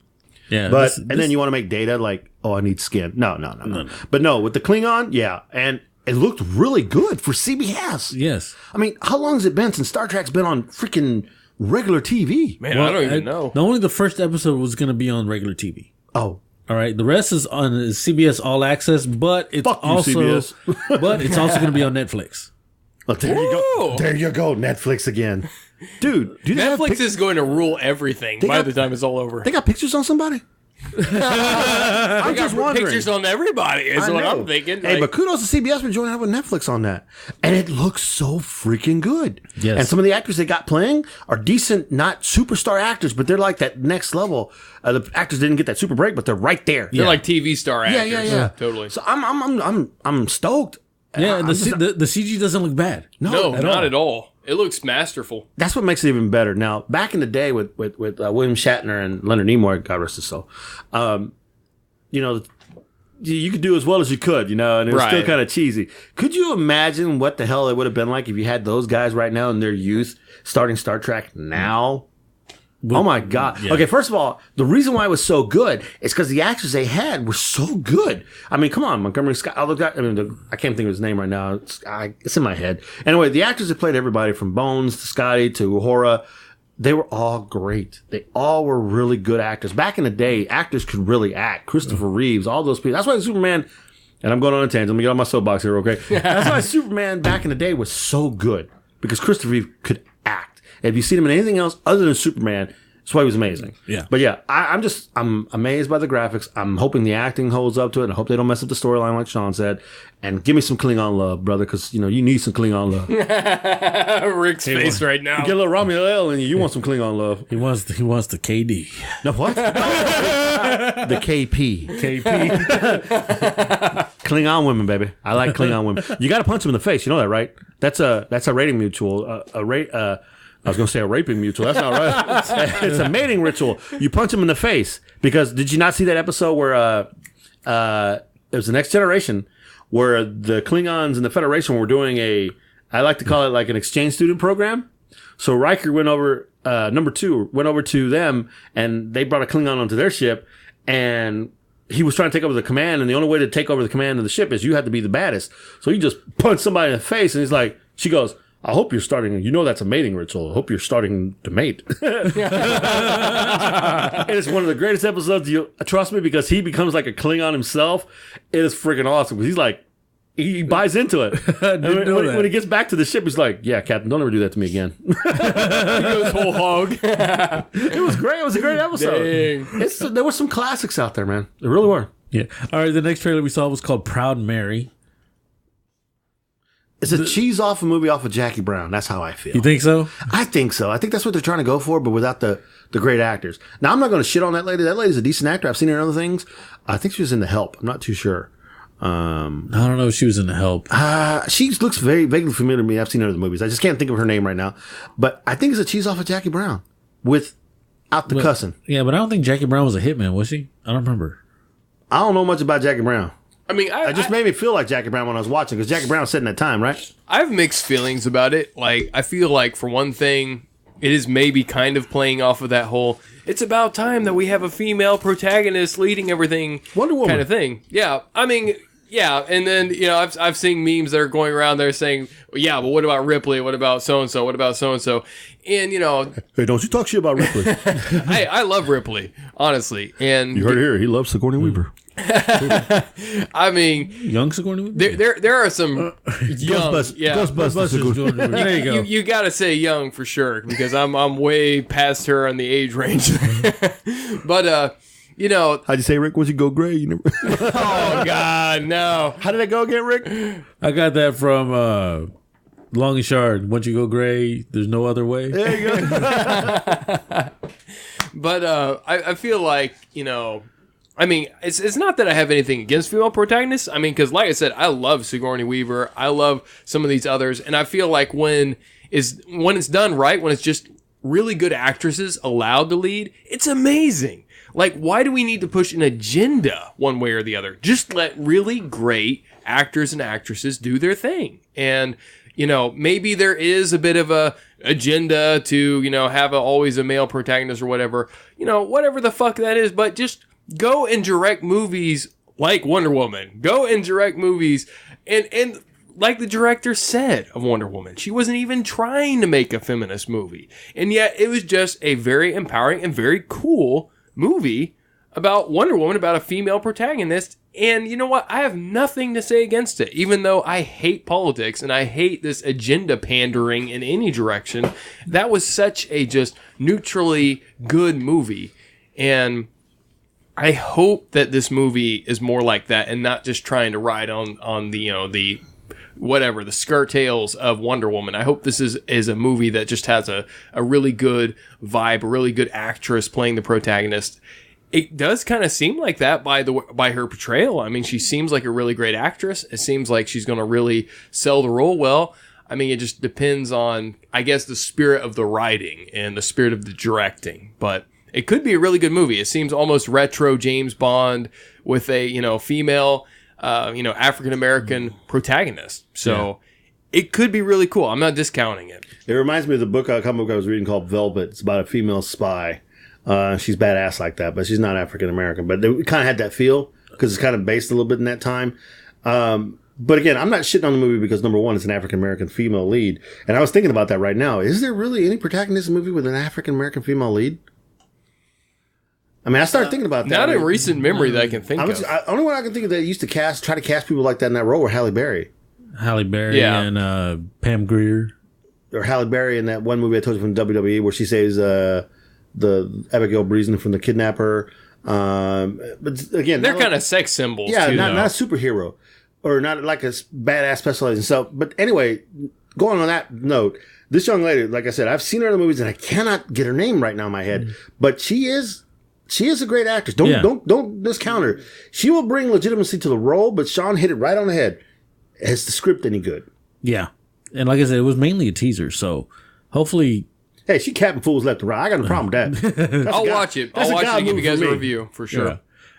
Yeah, but and then you want to make Data like, oh, I need skin. No. But no, with the Klingon, yeah, and it looked really good for CBS. Yes. I mean, how long has it been since Star Trek's been on freaking regular TV? Man, I don't even know. Only the first episode was going to be on regular TV. Oh. All right. The rest is on CBS All Access, but it's also CBS. but it's also going to be on Netflix. Oh, there you go. There you go. Netflix again. Dude, do they have Netflix is going to rule everything by the time it's all over. They got pictures on somebody? I'm just wondering. Pictures on everybody is what I'm thinking. Hey, but kudos to CBS for joining up with Netflix on that. And it looks so freaking good. Yes. And some of the actors they got playing are decent, not superstar actors, but they're like that next level. The actors didn't get that super break, but they're right there. They're like TV star actors. Yeah. Totally. So I'm stoked. Yeah, and the CG doesn't look bad. No, not at all. It looks masterful. That's what makes it even better. Now, back in the day with William Shatner and Leonard Nimoy, God rest his soul, you could do as well as you could, and it was still kind of cheesy. Could you imagine what the hell it would have been like if you had those guys right now in their youth starting Star Trek now? Oh my God. Yeah. Okay, first of all, the reason why it was so good is because the actors they had were so good. I mean, come on, Montgomery Scott. I can't think of his name right now. It's in my head. Anyway, the actors that played everybody from Bones to Scotty to Uhura, they were all great. They all were really good actors. Back in the day, actors could really act. Christopher Reeves, all those people. That's why Superman, and I'm going on a tangent. Let me get on my soapbox here, okay? That's why Superman back in the day was so good, because Christopher Reeves could act. And if you see him in anything else other than Superman, that's why he was amazing. Yeah. But yeah, I'm amazed by the graphics. I'm hoping the acting holds up to it, and I hope they don't mess up the storyline like Sean said. And give me some Klingon love, brother, because you need some Klingon love. Rick's face right now. You get a little Romuel in you want some Klingon love. He wants the KD. No, what? The KP. Klingon women, baby. I like Klingon women. You got to punch them in the face. You know that, right? That's a rating mutual. I was going to say a raping mutual. That's not right. It's a mating ritual. You punch them in the face. Because did you not see that episode where it was the Next Generation, where the Klingons and the Federation were doing I like to call it like an exchange student program. So Riker went over, number 2, went over to them, and they brought a Klingon onto their ship, and he was trying to take over the command, and the only way to take over the command of the ship is you had to be the baddest. So he just punched somebody in the face, and he's like, she goes, I hope you're starting, that's a mating ritual. I hope you're starting to mate. It is one of the greatest episodes. Trust me, because he becomes like a Klingon himself. It is freaking awesome. He's like, he buys into it. When he gets back to the ship, he's like, yeah, Captain, don't ever do that to me again. He goes whole hog. It was great. It was a great episode. There were some classics out there, man. There really were. Yeah. All right, the next trailer we saw was called Proud Mary. It's a cheese off a movie off of Jackie Brown. That's how I feel. You think so? I think so. I think that's what they're trying to go for, but without the great actors. Now, I'm not going to shit on that lady. That lady's a decent actor. I've seen her in other things. I think she was in The Help. I'm not too sure. I don't know if she was in The Help. She looks very vaguely familiar to me. I've seen her in the movies. I just can't think of her name right now. But I think it's a cheese off of Jackie Brown without the cussing. Yeah, but I don't think Jackie Brown was a hitman, was she? I don't remember. I don't know much about Jackie Brown. I mean, it just made me feel like Jackie Brown when I was watching, because Jackie Brown said in that time, right? I have mixed feelings about it. Like, I feel like, for one thing, it is maybe kind of playing off of that whole, it's about time that we have a female protagonist leading everything Wonder Woman kind of thing. Yeah, I mean, yeah, and then, I've seen memes that are going around there saying, well, yeah, but what about Ripley? What about so-and-so? What about so-and-so? And, Hey, don't you talk shit about Ripley. I love Ripley, honestly. And you heard it here. He loves Sigourney Weaver. I mean, young Sigourney Weaver. There are some young, Ghostbusters. There you go. You got to say young for sure, because I'm way past her on the age range. But how'd you say, Rick? Once you go gray, you never. Oh God, no! How did that go again, Rick? I got that from Long and Shard. Once you go gray, there's no other way. There you go. But I feel like I mean, it's not that I have anything against female protagonists. I mean, because like I said, I love Sigourney Weaver. I love some of these others, and I feel like when it's done right, when it's just really good actresses allowed to lead, it's amazing. Like, why do we need to push an agenda one way or the other? Just let really great actors and actresses do their thing. And, you know, maybe there is a bit of a agenda to, you know, have always a male protagonist or whatever, you know, whatever the fuck that is, but just go and direct movies like Wonder Woman. Go and direct movies and like the director said of Wonder Woman, she wasn't even trying to make a feminist movie. And yet it was just a very empowering and very cool movie about Wonder Woman, about a female protagonist. And you know what? I have nothing to say against it, even though I hate politics and I hate this agenda pandering in any direction. That was such a just neutrally good movie. And I hope that this movie is more like that and not just trying to ride on the, you know, the whatever, the skirt tails of Wonder Woman. I hope this is a movie that just has a really good vibe, a really good actress playing the protagonist. It does kind of seem like that by her portrayal. I mean, she seems like a really great actress. It seems like she's going to really sell the role well. I mean, it just depends on, I guess, the spirit of the writing and the spirit of the directing. But it could be a really good movie. It seems almost retro James Bond with a, you know, female, you know, African-American protagonist. So it could be really cool. I'm not discounting it. It reminds me of the comic book I was reading called Velvet. It's about a female spy. She's badass like that, but she's not African-American. But they kind of had that feel because it's kind of based a little bit in that time. But again, I'm not shitting on the movie because, number one, it's an African-American female lead. And I was thinking about that right now. Is there really any protagonist movie with an African-American female lead? I mean, I started thinking about that. Not in recent memory that I can think of. Only one I can think of that used to try to cast people like that in that role were Halle Berry. Halle Berry and Pam Grier. Or Halle Berry in that one movie I told you from WWE where she saves the Abigail Breezen from the kidnapper. But again, they're kind of sex symbols. Yeah, too, not a superhero or not like a badass specializing. So, but anyway, going on that note, this young lady, like I said, I've seen her in the movies and I cannot get her name right now in my head, but she is a great actress. Don't discount her. She will bring legitimacy to the role, but Sean hit it right on the head. Is the script any good? Yeah. And like I said, it was mainly a teaser, so hopefully... Hey, she capping fools left and right. I got no problem with that. I'll watch it. I'll watch it and give you guys a review, for sure. Yeah.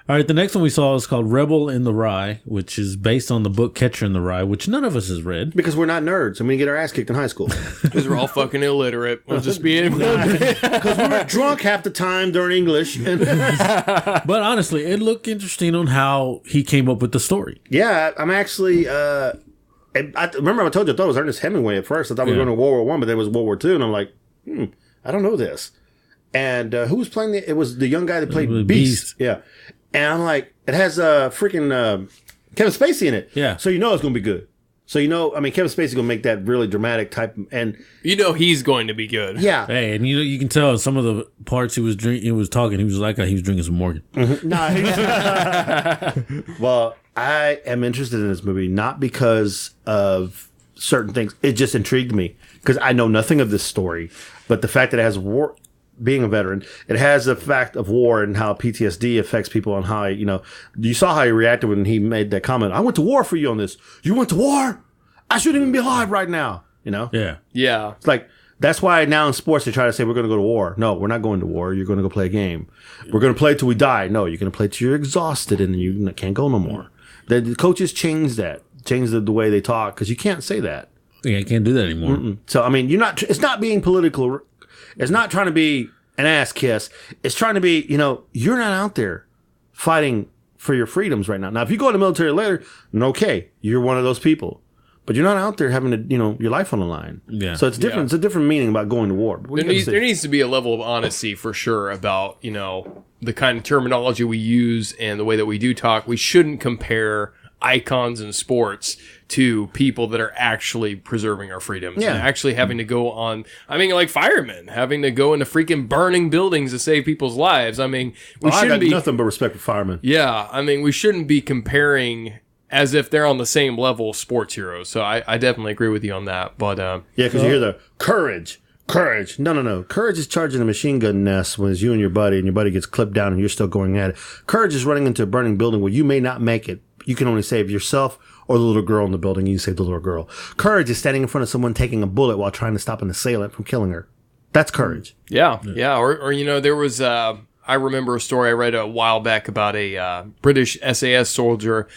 All right, the next one we saw is called Rebel in the Rye, which is based on the book Catcher in the Rye, which none of us has read. Because we're not nerds and we get our ass kicked in high school. Because we're all fucking illiterate. We'll just be able Because we were drunk half the time during English. But honestly, it looked interesting on how he came up with the story. Yeah, I'm actually... remember I told you I thought it was Ernest Hemingway at first. I thought we were going to World War I, but then it was World War II. And I'm like, I don't know this. And who was playing it? It was the young guy that played Beast. Yeah. And I'm like, it has freaking Kevin Spacey in it. Yeah. So you know it's going to be good. So you know, I mean, Kevin Spacey's going to make that really dramatic type. And you know he's going to be good. Yeah. Hey, and you can tell some of the parts he was talking, he was like he was drinking some Morgan. Mm-hmm. Well, I am interested in this movie, not because of certain things. It just intrigued me because I know nothing of this story. But the fact that it has war, being a veteran, it has the fact of war and how PTSD affects people and how, you saw how he reacted when he made that comment. I went to war for you on this. You went to war? I shouldn't even be alive right now. Yeah. Yeah. It's like, that's why now in sports they try to say we're going to go to war. No, we're not going to war. You're going to go play a game. We're going to play till we die. No, you're going to play till you're exhausted and you can't go no more. The coaches changed the way they talk because you can't say that. Yeah, you can't do that anymore. Mm-mm. So, I mean, it's not being political. It's not trying to be an ass kiss. It's trying to be, you're not out there fighting for your freedoms right now. Now, if you go in the military later, okay, you're one of those people. But you're not out there having to, your life on the line. Yeah. So it's different. Yeah. It's a different meaning about going to war. There needs to be a level of honesty for sure about, the kind of terminology we use and the way that we do talk. We shouldn't compare icons in sports to people that are actually preserving our freedoms and actually having to go on, like firemen having to go into freaking burning buildings to save people's lives. I mean, I got nothing but respect for firemen. Yeah. I mean, we shouldn't be comparing as if they're on the same level of sports heroes. So I definitely agree with you on that. But because you hear the courage. No. Courage is charging a machine gun nest when it's you and your buddy gets clipped down and you're still going at it. Courage is running into a burning building where you may not make it. You can only save yourself or the little girl in the building. You save the little girl. Courage is standing in front of someone taking a bullet while trying to stop an assailant from killing her. That's courage. Yeah. Or there was, I remember a story I read a while back about a British SAS soldier.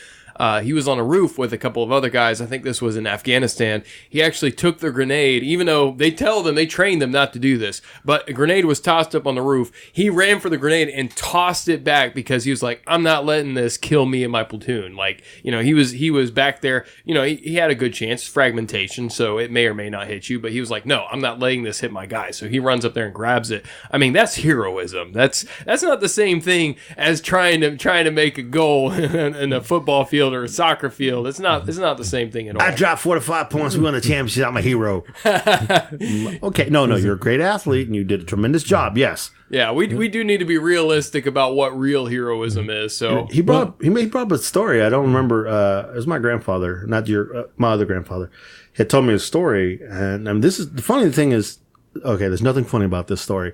He was on a roof with a couple of other guys. I think this was in Afghanistan. He actually took the grenade, even though they train them not to do this. But a grenade was tossed up on the roof. He ran for the grenade and tossed it back because he was like, I'm not letting this kill me and my platoon. Like, he was back there. He had a good chance, fragmentation, so it may or may not hit you. But he was like, no, I'm not letting this hit my guy. So he runs up there and grabs it. I mean, that's heroism. That's not the same thing as trying to make a goal in a football field or a soccer field. It's not the same thing at all. I dropped 45 points. We won the championship. I'm a hero. Okay, no, you're a great athlete and you did a tremendous job. Yes. Yeah, we do need to be realistic about what real heroism is. So he brought up a story. I don't remember. It was my grandfather, not my other grandfather. He had told me a story, and this is the funny thing is, okay, there's nothing funny about this story.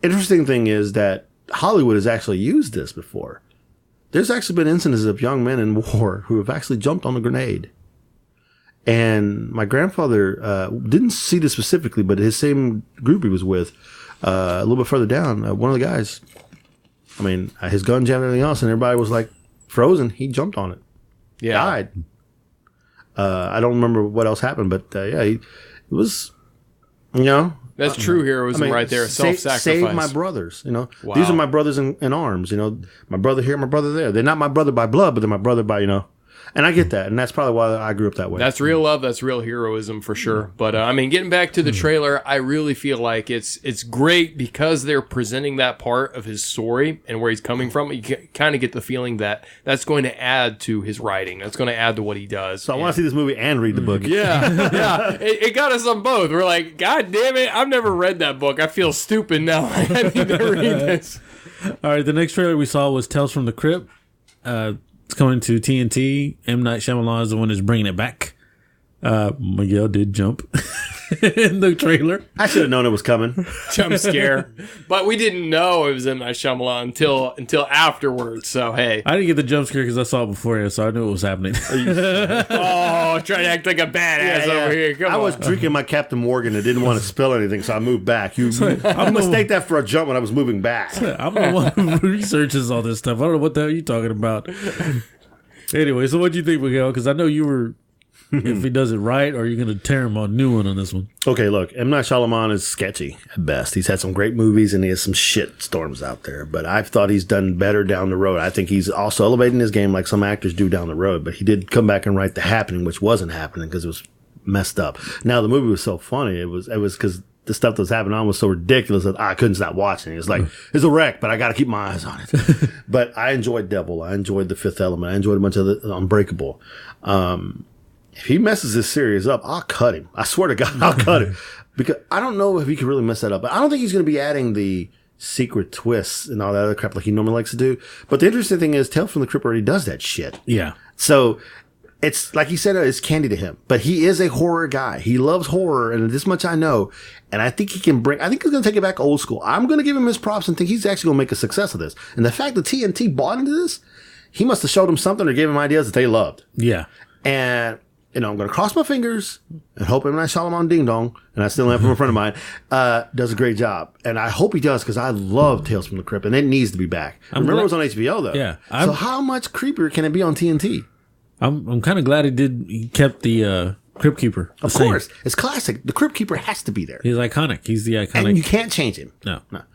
Interesting thing is that Hollywood has actually used this before. There's actually been instances of young men in war who have actually jumped on a grenade. And my grandfather didn't see this specifically, but his same group he was with, a little bit further down, one of the guys, his gun jammed and everything else, and everybody was like frozen. He jumped on it. Yeah. Died. I don't remember what else happened, but it was, That's true heroism right there. Self-sacrifice. Save my brothers. Wow. These are my brothers in arms. My brother here, my brother there. They're not my brother by blood, but they're my brother by And I get that, and that's probably why I grew up that way. That's real love. That's real heroism for sure. But getting back to the trailer, I really feel like it's great because they're presenting that part of his story and where he's coming from. You kind of get the feeling that that's going to add to his writing. That's going to add to what he does. So I want to see this movie and read the book. Yeah. It got us on both. We're like, God damn it! I've never read that book. I feel stupid now. I need to read this. All right. The next trailer we saw was Tales from the Crypt. It's coming to TNT. M. Night Shyamalan is the one that's bringing it back. Miguel did jump in the trailer. I should have known it was coming. Jump scare. But we didn't know it was M. Night Shyamalan until afterwards. So, hey. I didn't get the jump scare because I saw it beforehand, so I knew it was happening. Oh, trying to act like a badass over here. Come I was drinking my Captain Morgan and didn't want to spill anything, so I moved back. You mistake that for a jump when I was moving back. I'm the one who researches all this stuff. I don't know what the hell you're talking about. Anyway, so what do you think, Miguel? Because I know you were... if he does it right, or are you going to tear him a new one on this one? Okay, look, M. Night Shyamalan is sketchy at best. He's had some great movies, and he has some shit storms out there. But I've thought he's done better down the road. I think he's also elevating his game like some actors do down the road. But he did come back and write The Happening, which wasn't happening because it was messed up. Now, the movie was so funny. It was because the stuff that was happening on was so ridiculous that I couldn't stop watching it. It's like, it's a wreck, but I got to keep my eyes on it. But I enjoyed Devil. I enjoyed The Fifth Element. I enjoyed a bunch of the Unbreakable. If he messes this series up, I'll cut him. I swear to God, I'll cut him. Because I don't know if he can really mess that up. But I don't think he's going to be adding the secret twists and all that other crap like he normally likes to do. But the interesting thing is, Tales from the Crypt already does that shit. Yeah. So it's like he said, it's candy to him. But he is a horror guy. He loves horror, and this much I know. And I think he's going to take it back old school. I'm going to give him his props and think he's actually going to make a success of this. And the fact that TNT bought into this, he must have showed him something or gave him ideas that they loved. Yeah. And... I'm going to cross my fingers and hope M. Night Shyamalan Ding Dong, and I still am from a friend of mine, does a great job. And I hope he does because I love Tales from the Crypt, and it needs to be back. Remember, it was on HBO, though. Yeah. So how much creepier can it be on TNT? I'm kind of glad he kept the Crypt Keeper. Of course. It's classic. The Crypt Keeper has to be there. He's iconic. He's the iconic. And you can't change him. No. What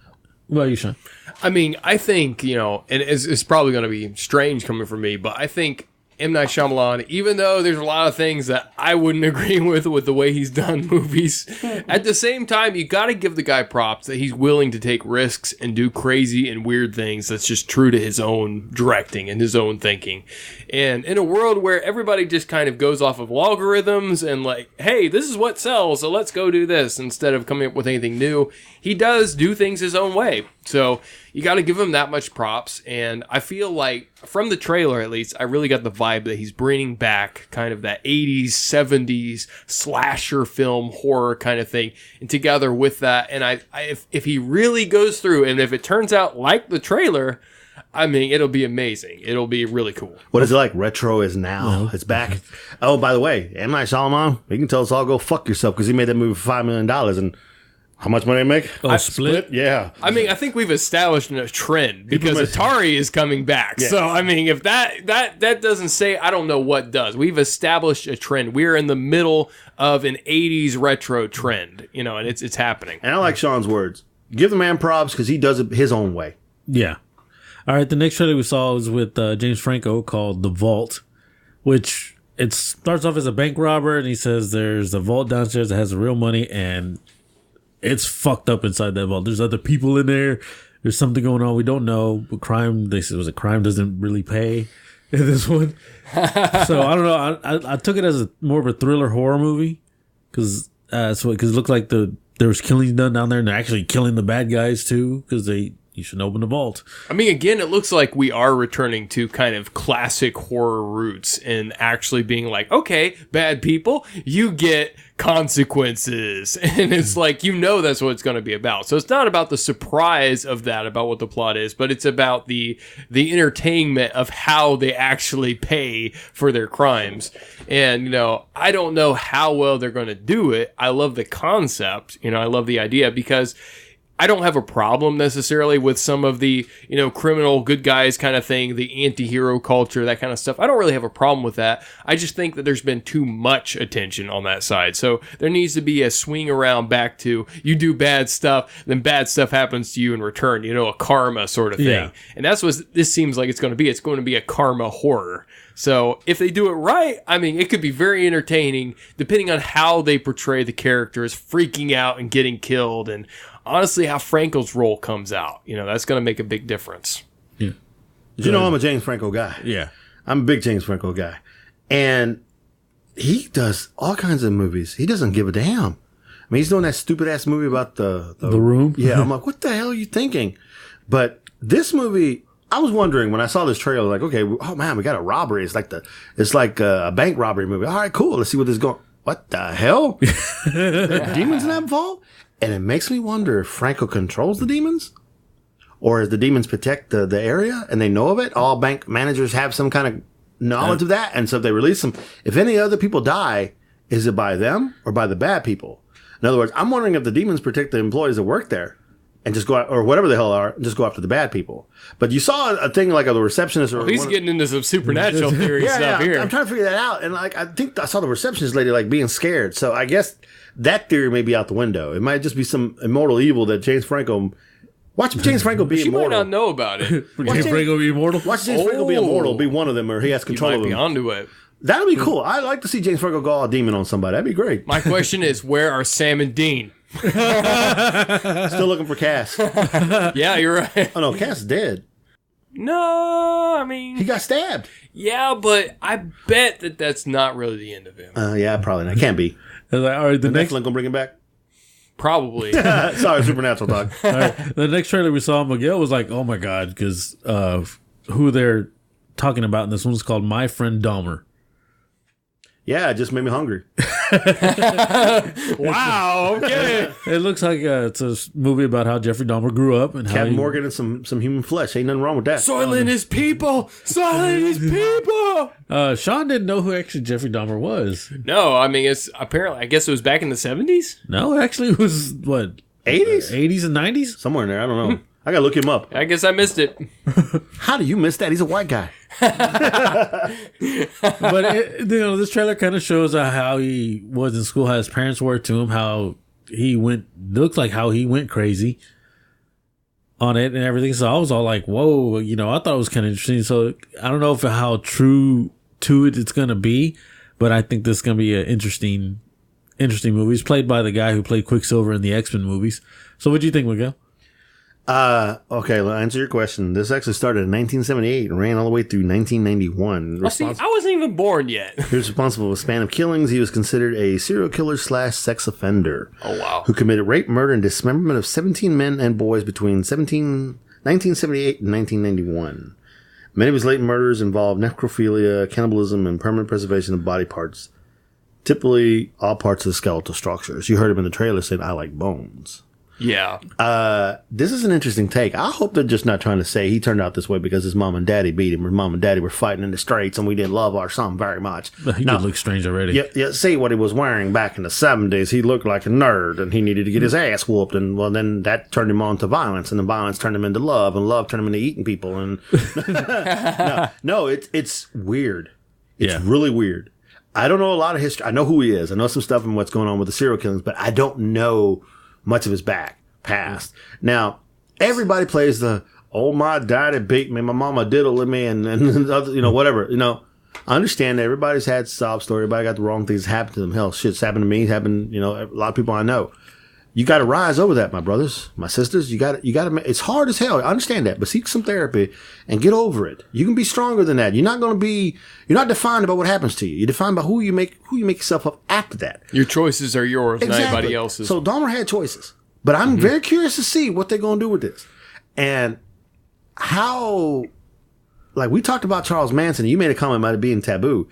about you, Sean? I think, and it's probably going to be strange coming from me, but I think M. Night Shyamalan, even though there's a lot of things that I wouldn't agree with the way he's done movies, at the same time, you got to give the guy props that he's willing to take risks and do crazy and weird things that's just true to his own directing and his own thinking. And in a world where everybody just kind of goes off of logarithms and like, hey, this is what sells, so let's go do this instead of coming up with anything new, he does do things his own way. So you got to give him that much props. And I feel like from the trailer, at least, I really got the vibe that he's bringing back kind of that 80s, 70s slasher film horror kind of thing. And together with that, and if he really goes through, and if it turns out like the trailer, it'll be amazing. It'll be really cool. What is it like? Retro is now. It's back. Oh, by the way, M. Night Shyamalan, you can tell us all go fuck yourself because he made that movie for $5 million. And How much money they make? Oh, Split? Yeah. I mean, I think we've established a trend because Atari is coming back. Yeah. So, I mean, if that doesn't say, I don't know what does. We've established a trend. We're in the middle of an 80s retro trend, and it's happening. And I like Sean's words. Give the man props because he does it his own way. Yeah. All right, the next trailer we saw was with James Franco called The Vault, which it starts off as a bank robber, and he says there's a vault downstairs that has the real money, and it's fucked up inside that vault. There's other people in there. There's something going on we don't know. But crime, they said, was a crime doesn't really pay in this one. So I don't know. I took it as more of a thriller horror movie because it looked like there was killings done down there, and they're actually killing the bad guys too because you shouldn't open the vault. I mean, again, it looks like we are returning to kind of classic horror roots and actually being like, okay, bad people, you get consequences. And it's like, that's what it's going to be about. So it's not about the surprise of that, about what the plot is, but it's about the entertainment of how they actually pay for their crimes. And, I don't know how well they're going to do it. I love the concept. I love the idea because I don't have a problem necessarily with some of the, criminal good guys kind of thing, the anti-hero culture, that kind of stuff. I don't really have a problem with that. I just think that there's been too much attention on that side. So there needs to be a swing around back to you do bad stuff, then bad stuff happens to you in return, a karma sort of thing. Yeah. And that's what this seems like it's going to be. It's going to be a karma horror. So if they do it right, I mean, it could be very entertaining depending on how they portray the characters freaking out and getting killed, and honestly how Franco's role comes out. That's going to make a big difference. Yeah. I'm a James Franco guy. Yeah. I'm a big James Franco guy. And he does all kinds of movies. He doesn't give a damn. I mean, he's doing that stupid ass movie about the room. Yeah. I'm like, what the hell are you thinking? But this movie, I was wondering when I saw this trailer, like, okay, oh man, we got a robbery. It's like a bank robbery movie. All right, cool. Let's see what this is going. What the hell? There are demons in that vault? And it makes me wonder if Franco controls the demons, or if the demons protect the area and they know of it. All bank managers have some kind of knowledge of that. And so if they release them, if any other people die, is it by them or by the bad people? In other words, I'm wondering if the demons protect the employees that work there and just go out, or whatever the hell are, just go after the bad people. But you saw a thing like the receptionist, or he's getting into some supernatural theory stuff here. I'm trying to figure that out, and I think I saw the receptionist lady being scared. So I guess that theory may be out the window. It might just be some immortal evil that James Franco. Watch James Franco be immortal. She might not know about it. James Franco be immortal. Watch James Franco be immortal. Be one of them, or he has control of them. Be onto it. That'll be cool. I'd like to see James Franco go all demon on somebody. That'd be great. My question is, where are Sam and Dean? Still looking for Cass. Yeah, you're right. Oh no, Cass is dead. No, I mean, he got stabbed. Yeah, but I bet that's not really the end of him. Yeah, probably not. Can't be. All right, the next one gonna bring him back. Probably. Sorry, supernatural talk. All right, the next trailer we saw, Miguel was like, "Oh my god," because who they're talking about in this one's called My Friend Dahmer. Yeah, it just made me hungry. Wow. Okay. It looks like it's a movie about how Jeffrey Dahmer grew up and how Captain Morgan and some human flesh. Ain't nothing wrong with that. Soylent his people. Soylent his people. Sean didn't know who actually Jeffrey Dahmer was. No, I mean, it's apparently, I guess it was back in the 70s? No, actually it was, what? 80s? 80s and 90s? Somewhere in there. I don't know. I gotta look him up. I guess I missed it. How do you miss that? He's a white guy. But this trailer kind of shows how he was in school, how his parents were to him, how he looks like how he went crazy on it and everything. So I was all like, whoa, I thought it was kind of interesting. So I don't know how true to it it's going to be, but I think this is going to be an interesting movie. It's played by the guy who played Quicksilver in the X-Men movies. So what do you think, Miguel? Okay, I'll answer your question. This actually started in 1978 and ran all the way through 1991. See, I wasn't even born yet. He was responsible for a span of killings. He was considered a serial killer / sex offender. Oh, wow. Who committed rape, murder, and dismemberment of 17 men and boys between 1978 and 1991. Many of his latent murders involved necrophilia, cannibalism, and permanent preservation of body parts. Typically, all parts of the skeletal structures. You heard him in the trailer saying, I like bones. Yeah. This is an interesting take. I hope they're just not trying to say he turned out this way because his mom and daddy beat him, or mom and daddy were fighting in the streets and we didn't love our son very much. He could look strange already. Yeah, see what he was wearing back in the 70s. He looked like a nerd and he needed to get his ass whooped. And well, then that turned him on to violence, and the violence turned him into love, and love turned him into eating people. And no, it's weird. It's really weird. I don't know a lot of history. I know who he is. I know some stuff and what's going on with the serial killings, but I don't know much of his past. Now, everybody plays the, oh, my daddy beat me, my mama diddled me, and whatever. I understand that everybody's had sob story. Everybody got the wrong things happen to them. Hell, shit's happened to me. Happened, a lot of people I know. You got to rise over that, my brothers, my sisters. You got to. It's hard as hell. I understand that, but seek some therapy and get over it. You can be stronger than that. You're not defined by what happens to you. You're defined by who you make yourself up after that. Your choices are yours, not anybody else's. So Dahmer had choices, but I'm very curious to see what they're going to do with this and how. Like we talked about Charles Manson, and you made a comment about it being taboo,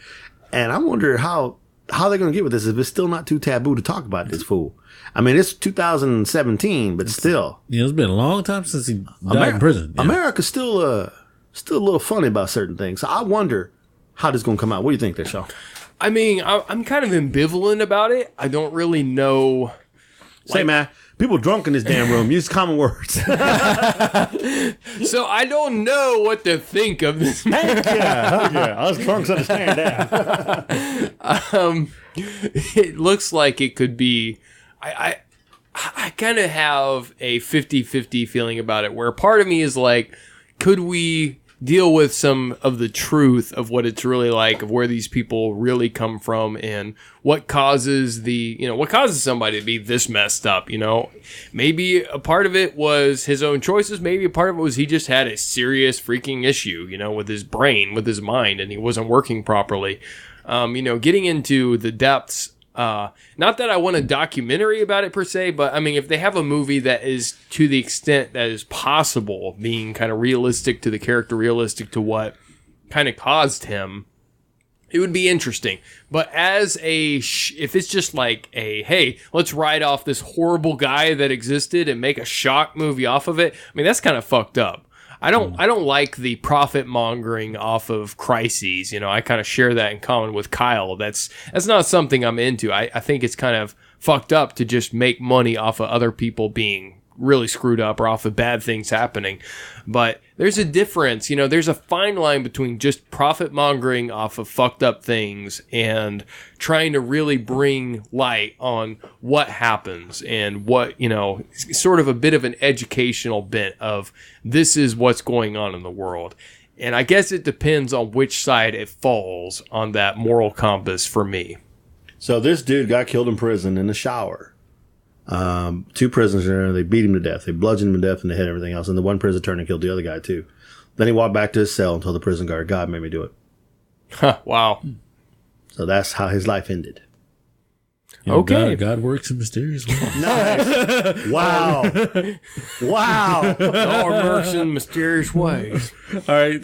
and I wonder how they're going to get with this if it's still not too taboo to talk about this fool. I mean, it's 2017, but still. Yeah, it's been a long time since he died in prison. Yeah. America's still a little funny about certain things. So I wonder how this is going to come out. What do you think there, Sean? I mean, I'm kind of ambivalent about it. I don't really know. Say, man, people drunk in this damn room. Use common words. So I don't know what to think of this. Yeah. Us drunks understand that. It looks like it could be. I kind of have a 50-50 feeling about it, where part of me is like, could we deal with some of the truth of what it's really like, of where these people really come from, and what causes somebody to be this messed up, Maybe a part of it was his own choices. Maybe a part of it was he just had a serious freaking issue, with his brain, with his mind, and he wasn't working properly. Getting into the depths. Not that I want a documentary about it per se, but I mean, if they have a movie that is to the extent that is possible, being kind of realistic to the character, realistic to what kind of caused him, it would be interesting. But as if it's just like hey, let's write off this horrible guy that existed and make a shock movie off of it, I mean, that's kind of fucked up. I don't like the profit mongering off of crises. I kind of share that in common with Kyle. That's not something I'm into. I think it's kind of fucked up to just make money off of other people being really screwed up or off of bad things happening. But there's a difference. There's a fine line between just profit mongering off of fucked up things and trying to really bring light on what happens and what, sort of a bit of an educational bent of this is what's going on in the world. And I guess it depends on which side it falls on that moral compass for me. So this dude got killed in prison in the shower. Two prisoners in there, they beat him to death. They bludgeoned him to death in the head and everything else. And the one prison turned and killed the other guy too. Then he walked back to his cell and told the prison guard, God made me do it. Huh, wow. So that's how his life ended. Okay. God works in mysterious ways. Nice. Wow. God works in mysterious ways. All right.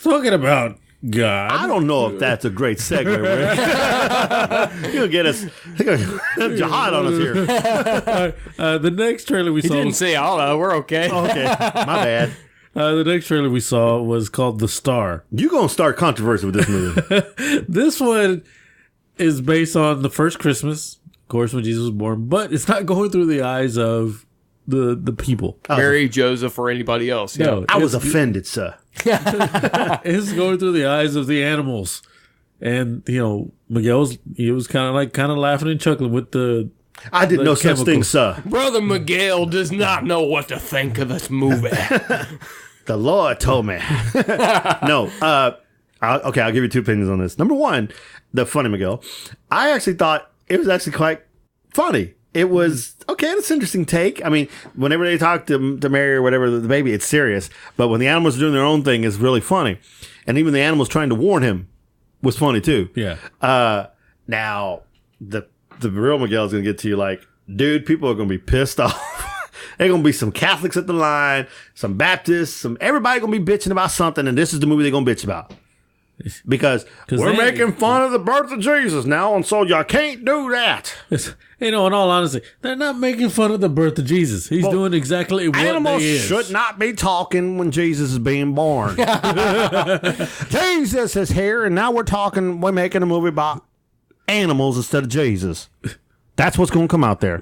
Talking about God. I don't know if that's a great segue, Rick. You'll get us jihad on us here. The next trailer we He saw. didn't say all of it. We're okay. Okay, my bad. The next trailer we saw was called The Star. You're going to start controversy with this movie. This one is based on the first Christmas, of course, when Jesus was born, but it's not going through the eyes of the people. Mary, Joseph, or anybody else. Yeah. No, I was offended, sir. it's going through the eyes of the animals. And, Miguel was kind of laughing and chuckling with the... I didn't know such things, sir. Brother Miguel does not know what to think of this movie. The Lord told me. No. I'll give you two opinions on this. Number one, the funny Miguel. I actually thought it was actually quite funny. It was, okay, that's an interesting take. I mean, whenever they talk to Mary or whatever, the baby, it's serious. But when the animals are doing their own thing, it's really funny. And even the animals trying to warn him was funny, too. Yeah. Now, the real Miguel is going to get to you like, dude, people are going to be pissed off. There's going to be some Catholics at the line, some Baptists, everybody going to be bitching about something, and this is the movie they're going to bitch about. Because we're they- making fun of the birth of Jesus now, and so you can't do that. In all honesty, they're not making fun of the birth of Jesus. He's doing exactly what Animals they is. should not be talking when Jesus is being born. Jesus is here, and now we're making a movie about animals instead of Jesus. That's what's going to come out there.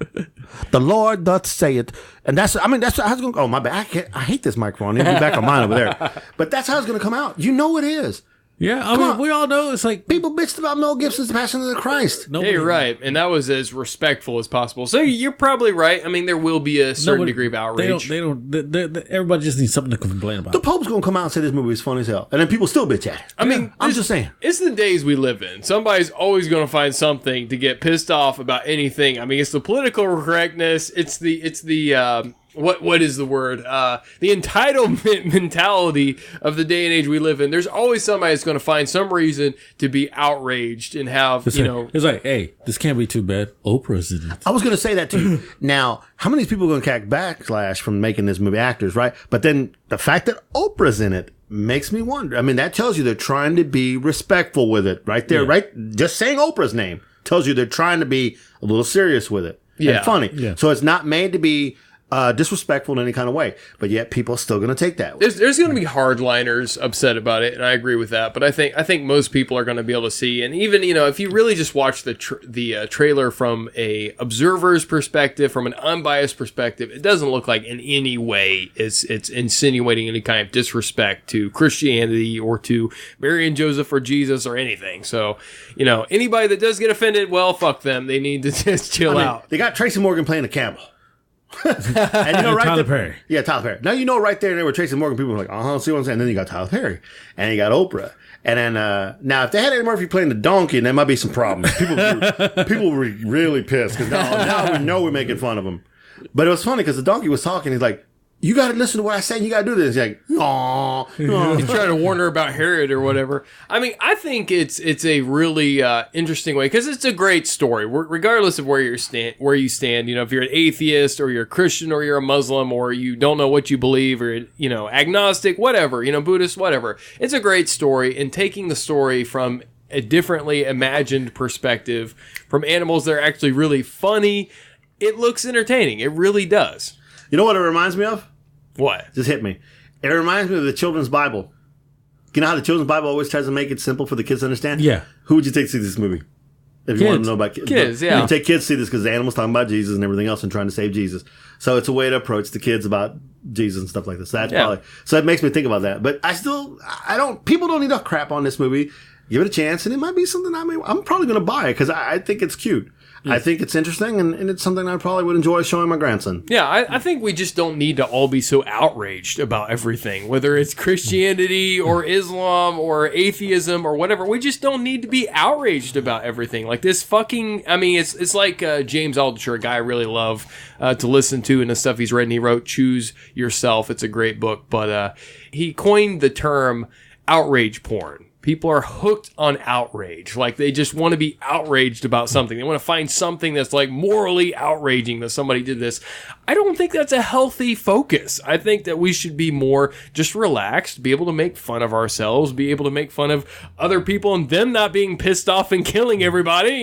The Lord doth say it. And that's how it's going to go. Oh, my bad. I hate this microphone. It'll be back on mine over there. But that's how it's going to come out. You know it is. Yeah, I mean, on. we all know it's like People bitched about Mel Gibson's Passion of the Christ. Yeah, you're right, and that was as respectful as possible. So you're probably right. I mean, there will be a certain degree of outrage. Everybody just needs something to complain about. The Pope's going to come out and say this movie is funny as hell. And then people still bitch at it. I mean, I'm just saying. It's the days we live in. Somebody's always going to find something to get pissed off about anything. I mean, it's the political correctness. It's the what is the word? The entitlement mentality of the day and age we live in. There's always somebody that's going to find some reason to be outraged and have, It's like, hey, this can't be too bad. Oprah's in it. I was going to say that to you. Now, how many people are going to catch backlash from making this movie actors, right? But then the fact that Oprah's in it makes me wonder. I mean, that tells you they're trying to be respectful with it right there, right? Just saying Oprah's name tells you they're trying to be a little serious with it and funny. Yeah. So it's not made to be disrespectful in any kind of way, but yet people are still going to take that. There's going to be hardliners upset about it, and I agree with that. But I think most people are going to be able to see, and even if you really just watch the trailer from a observer's perspective, from an unbiased perspective, it doesn't look like in any way it's insinuating any kind of disrespect to Christianity or to Mary and Joseph or Jesus or anything. So anybody that does get offended, well, fuck them. They need to just chill out. They got Tracy Morgan playing a camel. And right Tyler there, Perry. Yeah, Tyler Perry. Now right there and there were Tracy Morgan. People were like, see what I'm saying? And then you got Tyler Perry. And you got Oprah. And then now if they had Eddie Murphy playing the donkey, there might be some problems. People were really pissed because now we know we're making fun of him. But it was funny because the donkey was talking. He's like, you got to listen to what I say. You got to do this. He's like, aww. He's trying to warn her about Herod or whatever. I mean, I think it's a really interesting way because it's a great story, regardless of where you stand. If you're an atheist or you're a Christian or you're a Muslim or you don't know what you believe or agnostic, whatever, Buddhist, whatever. It's a great story, and taking the story from a differently imagined perspective from animals that are actually really funny, it looks entertaining. It really does. You know what it reminds me of? What? Just hit me. It reminds me of the children's Bible. You know how the children's Bible always tries to make it simple for the kids to understand? Yeah. Who would you take to see this movie? If you want to know about kids. Kids, yeah. You take kids to see this because the animals talking about Jesus and everything else and trying to save Jesus. So it's a way to approach the kids about Jesus and stuff like this. So it makes me think about that. But people don't need to crap on this movie. Give it a chance and it might be something I'm probably going to buy it because I think it's cute. I think it's interesting, and it's something I probably would enjoy showing my grandson. Yeah, I think we just don't need to all be so outraged about everything, whether it's Christianity or Islam or atheism or whatever. We just don't need to be outraged about everything. Like this it's like James Altucher, a guy I really love to listen to, and the stuff he's read, and he wrote Choose Yourself. It's a great book, but he coined the term outrage porn. People are hooked on outrage. Like they just want to be outraged about something. They want to find something that's like morally outraging that somebody did this. I don't think that's a healthy focus. I think that we should be more just relaxed, be able to make fun of ourselves, be able to make fun of other people and them not being pissed off and killing everybody.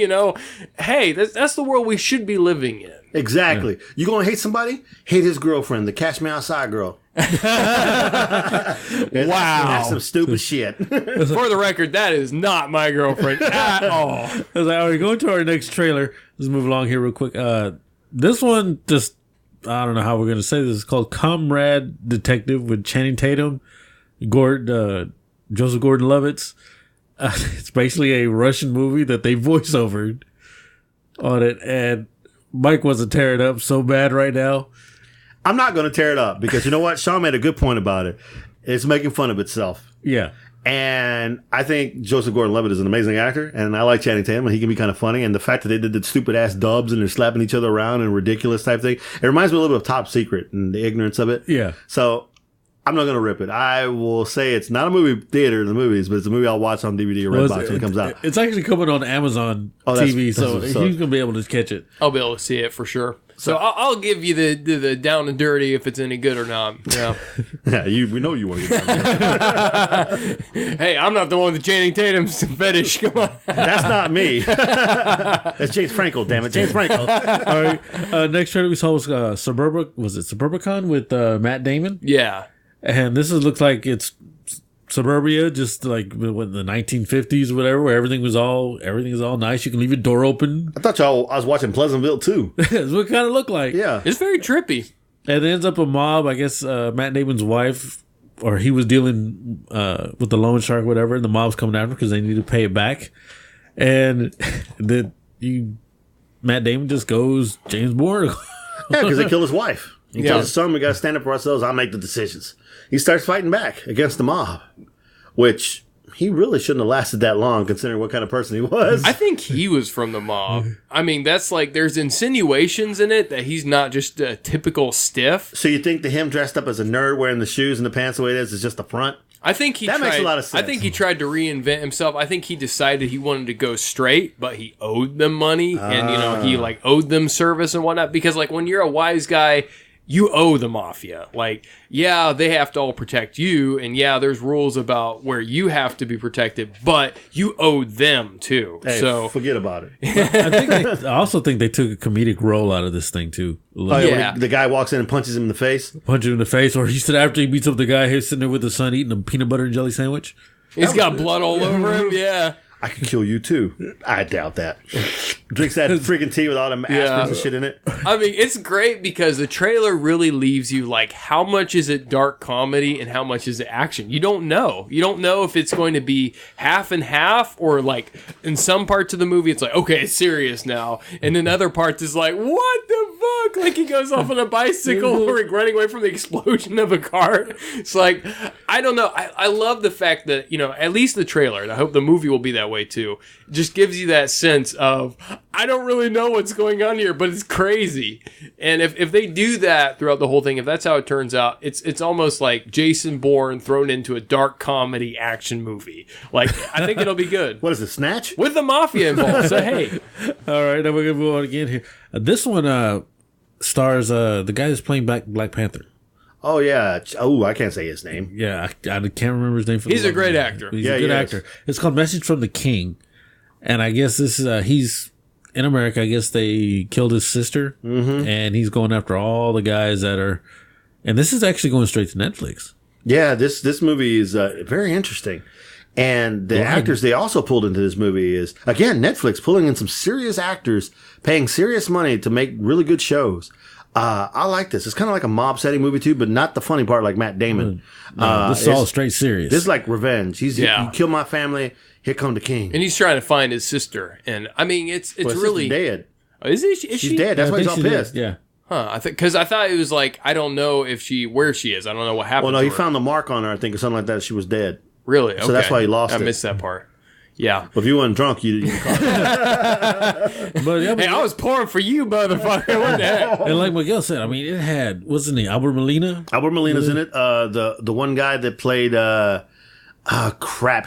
Hey, that's the world we should be living in. Exactly. Yeah. You going to hate somebody? Hate his girlfriend, the Cash Me Outside girl. Wow. That's some stupid shit. For the record, that is not my girlfriend at all. I was like, all right, going to our next trailer. Let's move along here real quick. This one, just, I don't know how we're going to say this. It's called Comrade Detective with Channing Tatum, Joseph Gordon-Levitt. It's basically a Russian movie that they voice-overed on it, and Mike wants to tear it up so bad right now. I'm not going to tear it up because you know what? Sean made a good point about it. It's making fun of itself. Yeah. And I think Joseph Gordon-Levitt is an amazing actor, and I like Channing Tatum, and he can be kind of funny. And the fact that they did the stupid-ass dubs and they're slapping each other around and ridiculous type thing, it reminds me a little bit of Top Secret and the ignorance of it. Yeah. So I'm not going to rip it. I will say it's not a movie theater in the movies, but it's a movie I'll watch on DVD or Redbox when it comes out. It's actually coming on Amazon TV, so he's going to be able to catch it. I'll be able to see it for sure. So I'll give you the down and dirty if it's any good or not. Yeah. Yeah, we know you want to get down. Hey, I'm not the one with Channing Tatum's fetish. Come on. That's not me. That's James Franco, damn it. James Franco. All right. Next trailer we saw was Surbicon with Matt Damon? Yeah. And looks like it's suburbia, just like in the 1950s or whatever, where everything is all nice. You can leave your door open. I thought I was watching Pleasantville too. That's what it kind of looked like. Yeah. It's very trippy. And it ends up a mob, I guess Matt Damon's wife, or he was dealing with the loan shark or whatever, and the mob's coming after because they need to pay it back. And Matt Damon just goes James Bourne. Yeah, because they killed his wife. He Yeah. tells his son, we got to stand up for ourselves. I'll make the decisions. He starts fighting back against the mob, which he really shouldn't have lasted that long considering what kind of person he was. I think he was from the mob. I mean, that's like, there's insinuations in it that he's not just a typical stiff. So you think that him dressed up as a nerd wearing the shoes and the pants the way it is just the front? I think makes a lot of sense. I think he tried to reinvent himself. I think he decided he wanted to go straight, but he owed them money and, he like owed them service and whatnot. Because like when you're a wise guy, you owe the mafia. Like, yeah, they have to all protect you, and yeah, there's rules about where you have to be protected, but you owe them too. Hey, so forget about it. I also think they took a comedic role out of this thing too. Yeah. The guy walks in and punches him in the face. Punch him in the face, or he said after he beats up the guy who's sitting there with the son eating a peanut butter and jelly sandwich. he's got blood all over him. Yeah. I could kill you too. I doubt that. Drinks that freaking tea with all them aspirins and shit in it. I mean, it's great because the trailer really leaves you like, how much is it dark comedy and how much is it action? You don't know. You don't know if it's going to be half and half, or like in some parts of the movie, it's like, okay, it's serious now. And in other parts, it's like, what the fuck? Like he goes off on a bicycle or running away from the explosion of a car. It's like, I don't know. I love the fact that, at least the trailer, and I hope the movie will be that way too, just gives you that sense of, I don't really know what's going on here, but it's crazy. And if they do that throughout the whole thing, if that's how it turns out, it's almost like Jason Bourne thrown into a dark comedy action movie. Like, I think it'll be good. What is it, Snatch? With the mafia involved. So, hey. All right, now we're going to move on again here. This one stars the guy that's playing Black Panther. Oh, yeah. Oh, I can't say his name. Yeah, I can't remember his name. He's a great actor. He's a good actor. It's called Message from the King. And I guess this is, he's in America. I guess they killed his sister. Mm-hmm. And he's going after all the guys that are, and this is actually going straight to Netflix. Yeah, this movie is very interesting. And the actors they also pulled into this movie is, again, Netflix pulling in some serious actors, paying serious money to make really good shows. I like this. It's kind of like a mob setting movie too, but not the funny part like Matt Damon. This is all straight serious. This is like revenge. He killed my family. Here come the king. And he's trying to find his sister. And I mean, it's really dead. Oh, is he? Is She's dead. That's why he's all pissed. Yeah. Huh? Because I thought it was like, I don't know where she is. I don't know what happened. Well, no, he to her. found the mark on her. I think or something like that. She was dead. Really? Okay. So that's why he lost it. I missed that part. Yeah. But if you weren't drunk, you caught it. But yeah, Hey, I was pouring for you, motherfucker. What the heck? and like Miguel said, I mean, it had, what's his name? Albert Molina? Albert Molina's in it. The one guy that played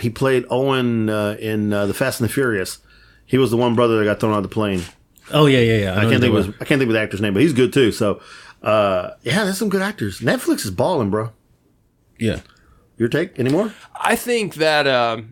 he played Owen in The Fast and the Furious. He was the one brother that got thrown out of the plane. Oh yeah. I can't think of the actor's name, but he's good too. So there's some good actors. Netflix is balling, bro. Yeah. Your take? Any more? I think that,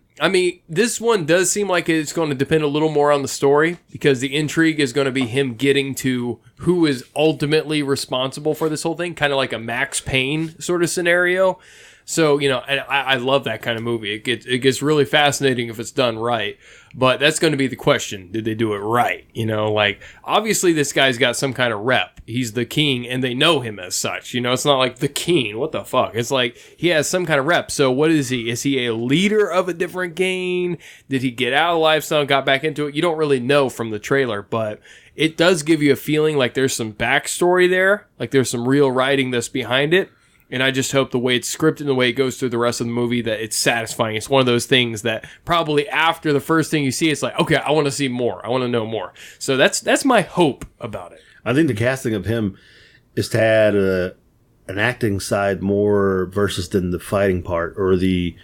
this one does seem like it's going to depend a little more on the story, because the intrigue is going to be him getting to who is ultimately responsible for this whole thing, kind of like a Max Payne sort of scenario. So, and I love that kind of movie. It gets really fascinating if it's done right. But that's going to be the question. Did they do it right? Like, obviously this guy's got some kind of rep. He's the king, and they know him as such. It's not like the king. What the fuck? It's like he has some kind of rep. So what is he? Is he a leader of a different gang? Did he get out of the lifestyle and got back into it? You don't really know from the trailer, but it does give you a feeling like there's some backstory there. Like there's some real writing that's behind it. And I just hope the way it's scripted and the way it goes through the rest of the movie, that it's satisfying. It's one of those things that probably after the first thing you see, it's like, okay, I want to see more. I want to know more. So that's my hope about it. I think the casting of him is to add an acting side more versus than the fighting part, or the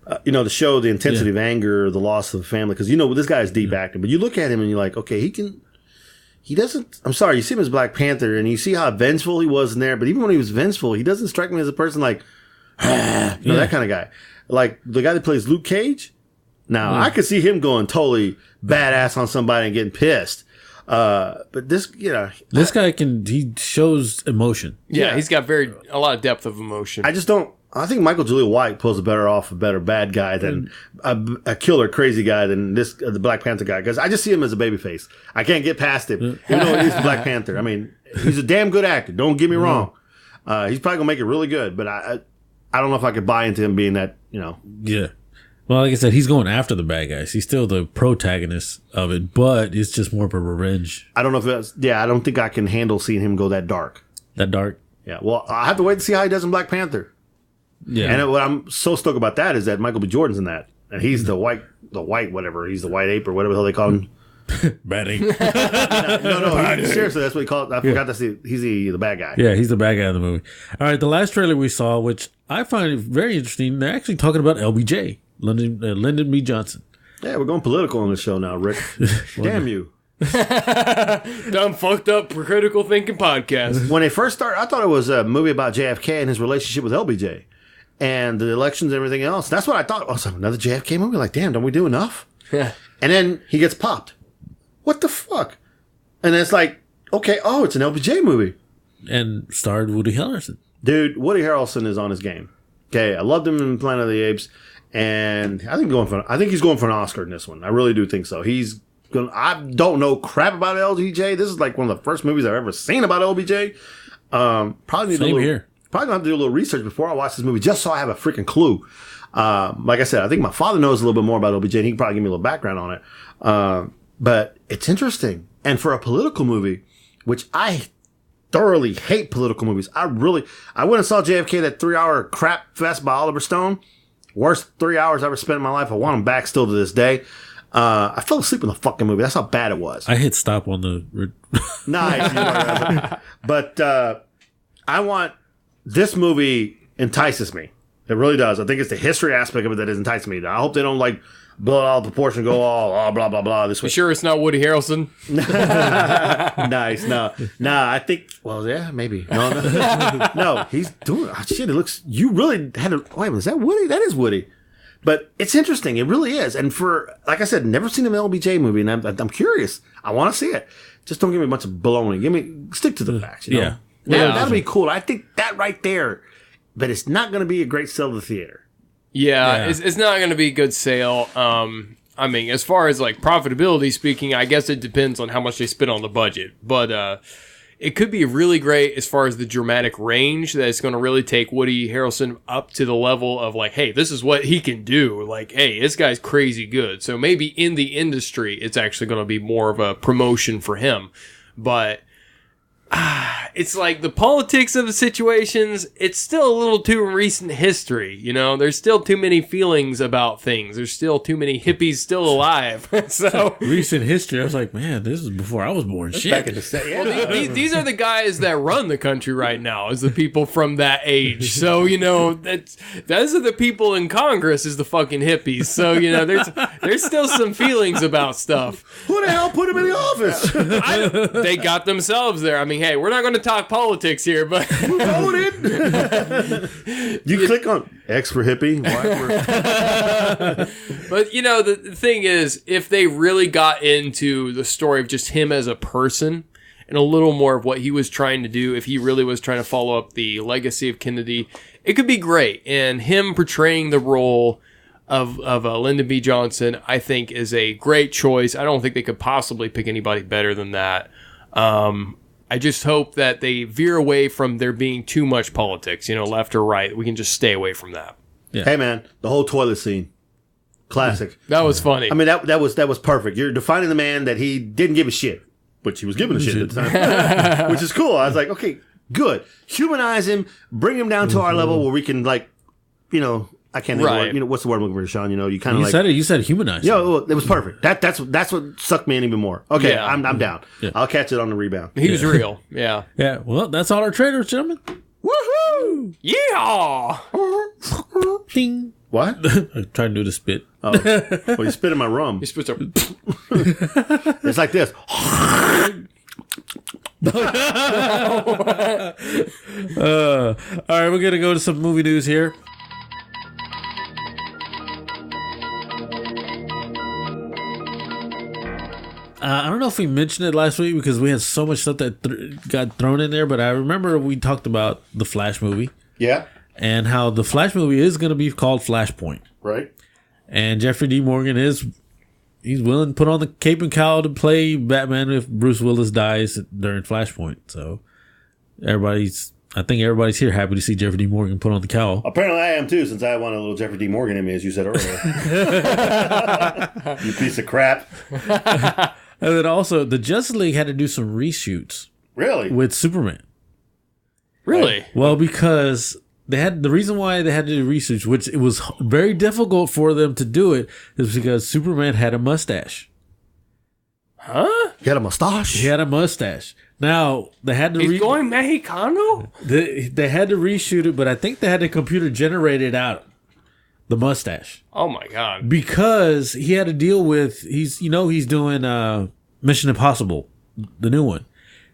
to show the intensity of anger, the loss of the family. Because this guy is deep acting, but you look at him and you're like, okay, he doesn't. I'm sorry, you see him as Black Panther, and you see how vengeful he was in there. But even when he was vengeful, he doesn't strike me as a person like, that kind of guy. Like the guy that plays Luke Cage. Now I could see him going totally badass on somebody and getting pissed. But this, this guy he shows emotion. Yeah, he's got a lot of depth of emotion. I just don't. I think Michael Julia White pulls a better bad guy than a killer crazy guy than the Black Panther guy, because I just see him as a babyface. I can't get past him. You know, he's the Black Panther. I mean, he's a damn good actor. Don't get me wrong. He's probably gonna make it really good, but I don't know if I could buy into him being that. Yeah. Well, like I said, he's going after the bad guys. He's still the protagonist of it, but it's just more of a revenge. I don't know if that's. Yeah, I don't think I can handle seeing him go that dark. That dark. Yeah. Well, I have to wait to see how he does in Black Panther. Yeah. And what I'm so stoked about that is that Michael B. Jordan's in that. And he's the white whatever. He's the white ape or whatever the hell they call him. Bad ape. No, seriously, that's what he called. I forgot that's he's the bad guy. Yeah, he's the bad guy in the movie. All right, the last trailer we saw, which I find very interesting, they're actually talking about LBJ, Lyndon B. Johnson. Yeah, we're going political on this show now, Rick. Damn you. Dumb, fucked up, critical thinking podcast. When they first started, I thought it was a movie about JFK and his relationship with LBJ. And the elections and everything else. That's what I thought. Oh, so another JFK movie? Like, damn, don't we do enough? Yeah. And then he gets popped. What the fuck? And it's like, okay, it's an LBJ movie. And starred Woody Harrelson. Dude, Woody Harrelson is on his game. Okay, I loved him in Planet of the Apes. And I think he's going for an Oscar in this one. I really do think so. I don't know crap about LBJ. This is like one of the first movies I've ever seen about LBJ. Probably need Same here. Probably gonna have to do a little research before I watch this movie, just so I have a freaking clue. Like I said, I think my father knows a little bit more about LBJ, and he can probably give me a little background on it. But it's interesting. And for a political movie, which I thoroughly hate political movies. I went and saw JFK, that 3-hour crap fest by Oliver Stone. Worst 3 hours I ever spent in my life. I want them back still to this day. I fell asleep in the fucking movie. That's how bad it was. I hit stop on the... Nice. But I want... This movie entices me. It really does. I think it's the history aspect of it that enticed me. I hope they don't blow it all proportion, go all blah blah blah. This way. You sure it's not Woody Harrelson? Nice. No. I think. Well, yeah, maybe. No. He's doing. Oh, shit. It looks. You really had to. Wait a minute. Is that Woody? That is Woody. But it's interesting. It really is. And like I said, never seen an LBJ movie, and I'm curious. I want to see it. Just don't give me a bunch of baloney. Stick to the facts. You know? Yeah. That'll be cool. I think that right there. But it's not going to be a great sell to the theater. Yeah. It's not going to be a good sale. I mean, as far as like profitability speaking, I guess it depends on how much they spend on the budget. But it could be really great as far as the dramatic range that it's going to really take Woody Harrelson up to the level of like, hey, this is what he can do. Like, hey, this guy's crazy good. So maybe in the industry, it's actually going to be more of a promotion for him. But it's like the politics of the situations, it's still a little too recent history, you know? There's still too many feelings about things. There's still too many hippies still alive. So recent history, I was like, man, this is before I was born. Shit. Back in the these are the guys that run the country right now, is the people from that age. So, you know, those are the people in Congress is the fucking hippies. So, you know, there's still some feelings about stuff. Who the hell put him in the office? They got themselves there. I mean, hey, we're not going to talk politics here, but who voted? You click on X for hippie. Y for... But you know, the thing is, if they really got into the story of just him as a person and a little more of what he was trying to do, if he really was trying to follow up the legacy of Kennedy, it could be great. And him portraying the role of Lyndon B. Johnson, I think, is a great choice. I don't think they could possibly pick anybody better than that. I just hope that they veer away from there being too much politics, you know, left or right. We can just stay away from that. Yeah. Hey, man, the whole toilet scene. Classic. That was funny. I mean, that was perfect. You're defining the man that he didn't give a shit, but he was giving a shit at the time, which is cool. I was like, okay, good. Humanize him, bring him down to our level where we can, like, you know, I can't think of what, you know, what's the word I'm looking for, Sean? You know, you kind of like... said it. You said humanize. Yeah, well, it was perfect. That's what sucked me in even more. Okay, Yeah. I'm down. Yeah. I'll catch it on the rebound. He was real. Yeah. Yeah, well, that's all our trailers, gentlemen. Woohoo! Yeah. Ding. What? I'm trying to do the spit. Oh, well, you spit in my rum. You're supposed to... It's like this. All right, we're gonna go to some movie news here. I don't know if we mentioned it last week because we had so much stuff that got thrown in there, but I remember we talked about the Flash movie. Yeah. And how the Flash movie is going to be called Flashpoint. Right. And Jeffrey D. Morgan he's willing to put on the cape and cowl to play Batman if Bruce Willis dies during Flashpoint. So I think everybody's here happy to see Jeffrey D. Morgan put on the cowl. Apparently I am too, since I want a little Jeffrey D. Morgan in me, as you said earlier. You piece of crap. And then also, the Justice League had to do some reshoots. Really? With Superman. Really? Well, because the reason why they had to do reshoots, which it was very difficult for them to do it, is because Superman had a mustache. Huh? He had a mustache? He had a mustache. Now, they had to... He's going Mexicano? They had to reshoot it, but I think they had the computer generate it out. The mustache. Oh my god! Because he had to deal with he's doing Mission Impossible, the new one,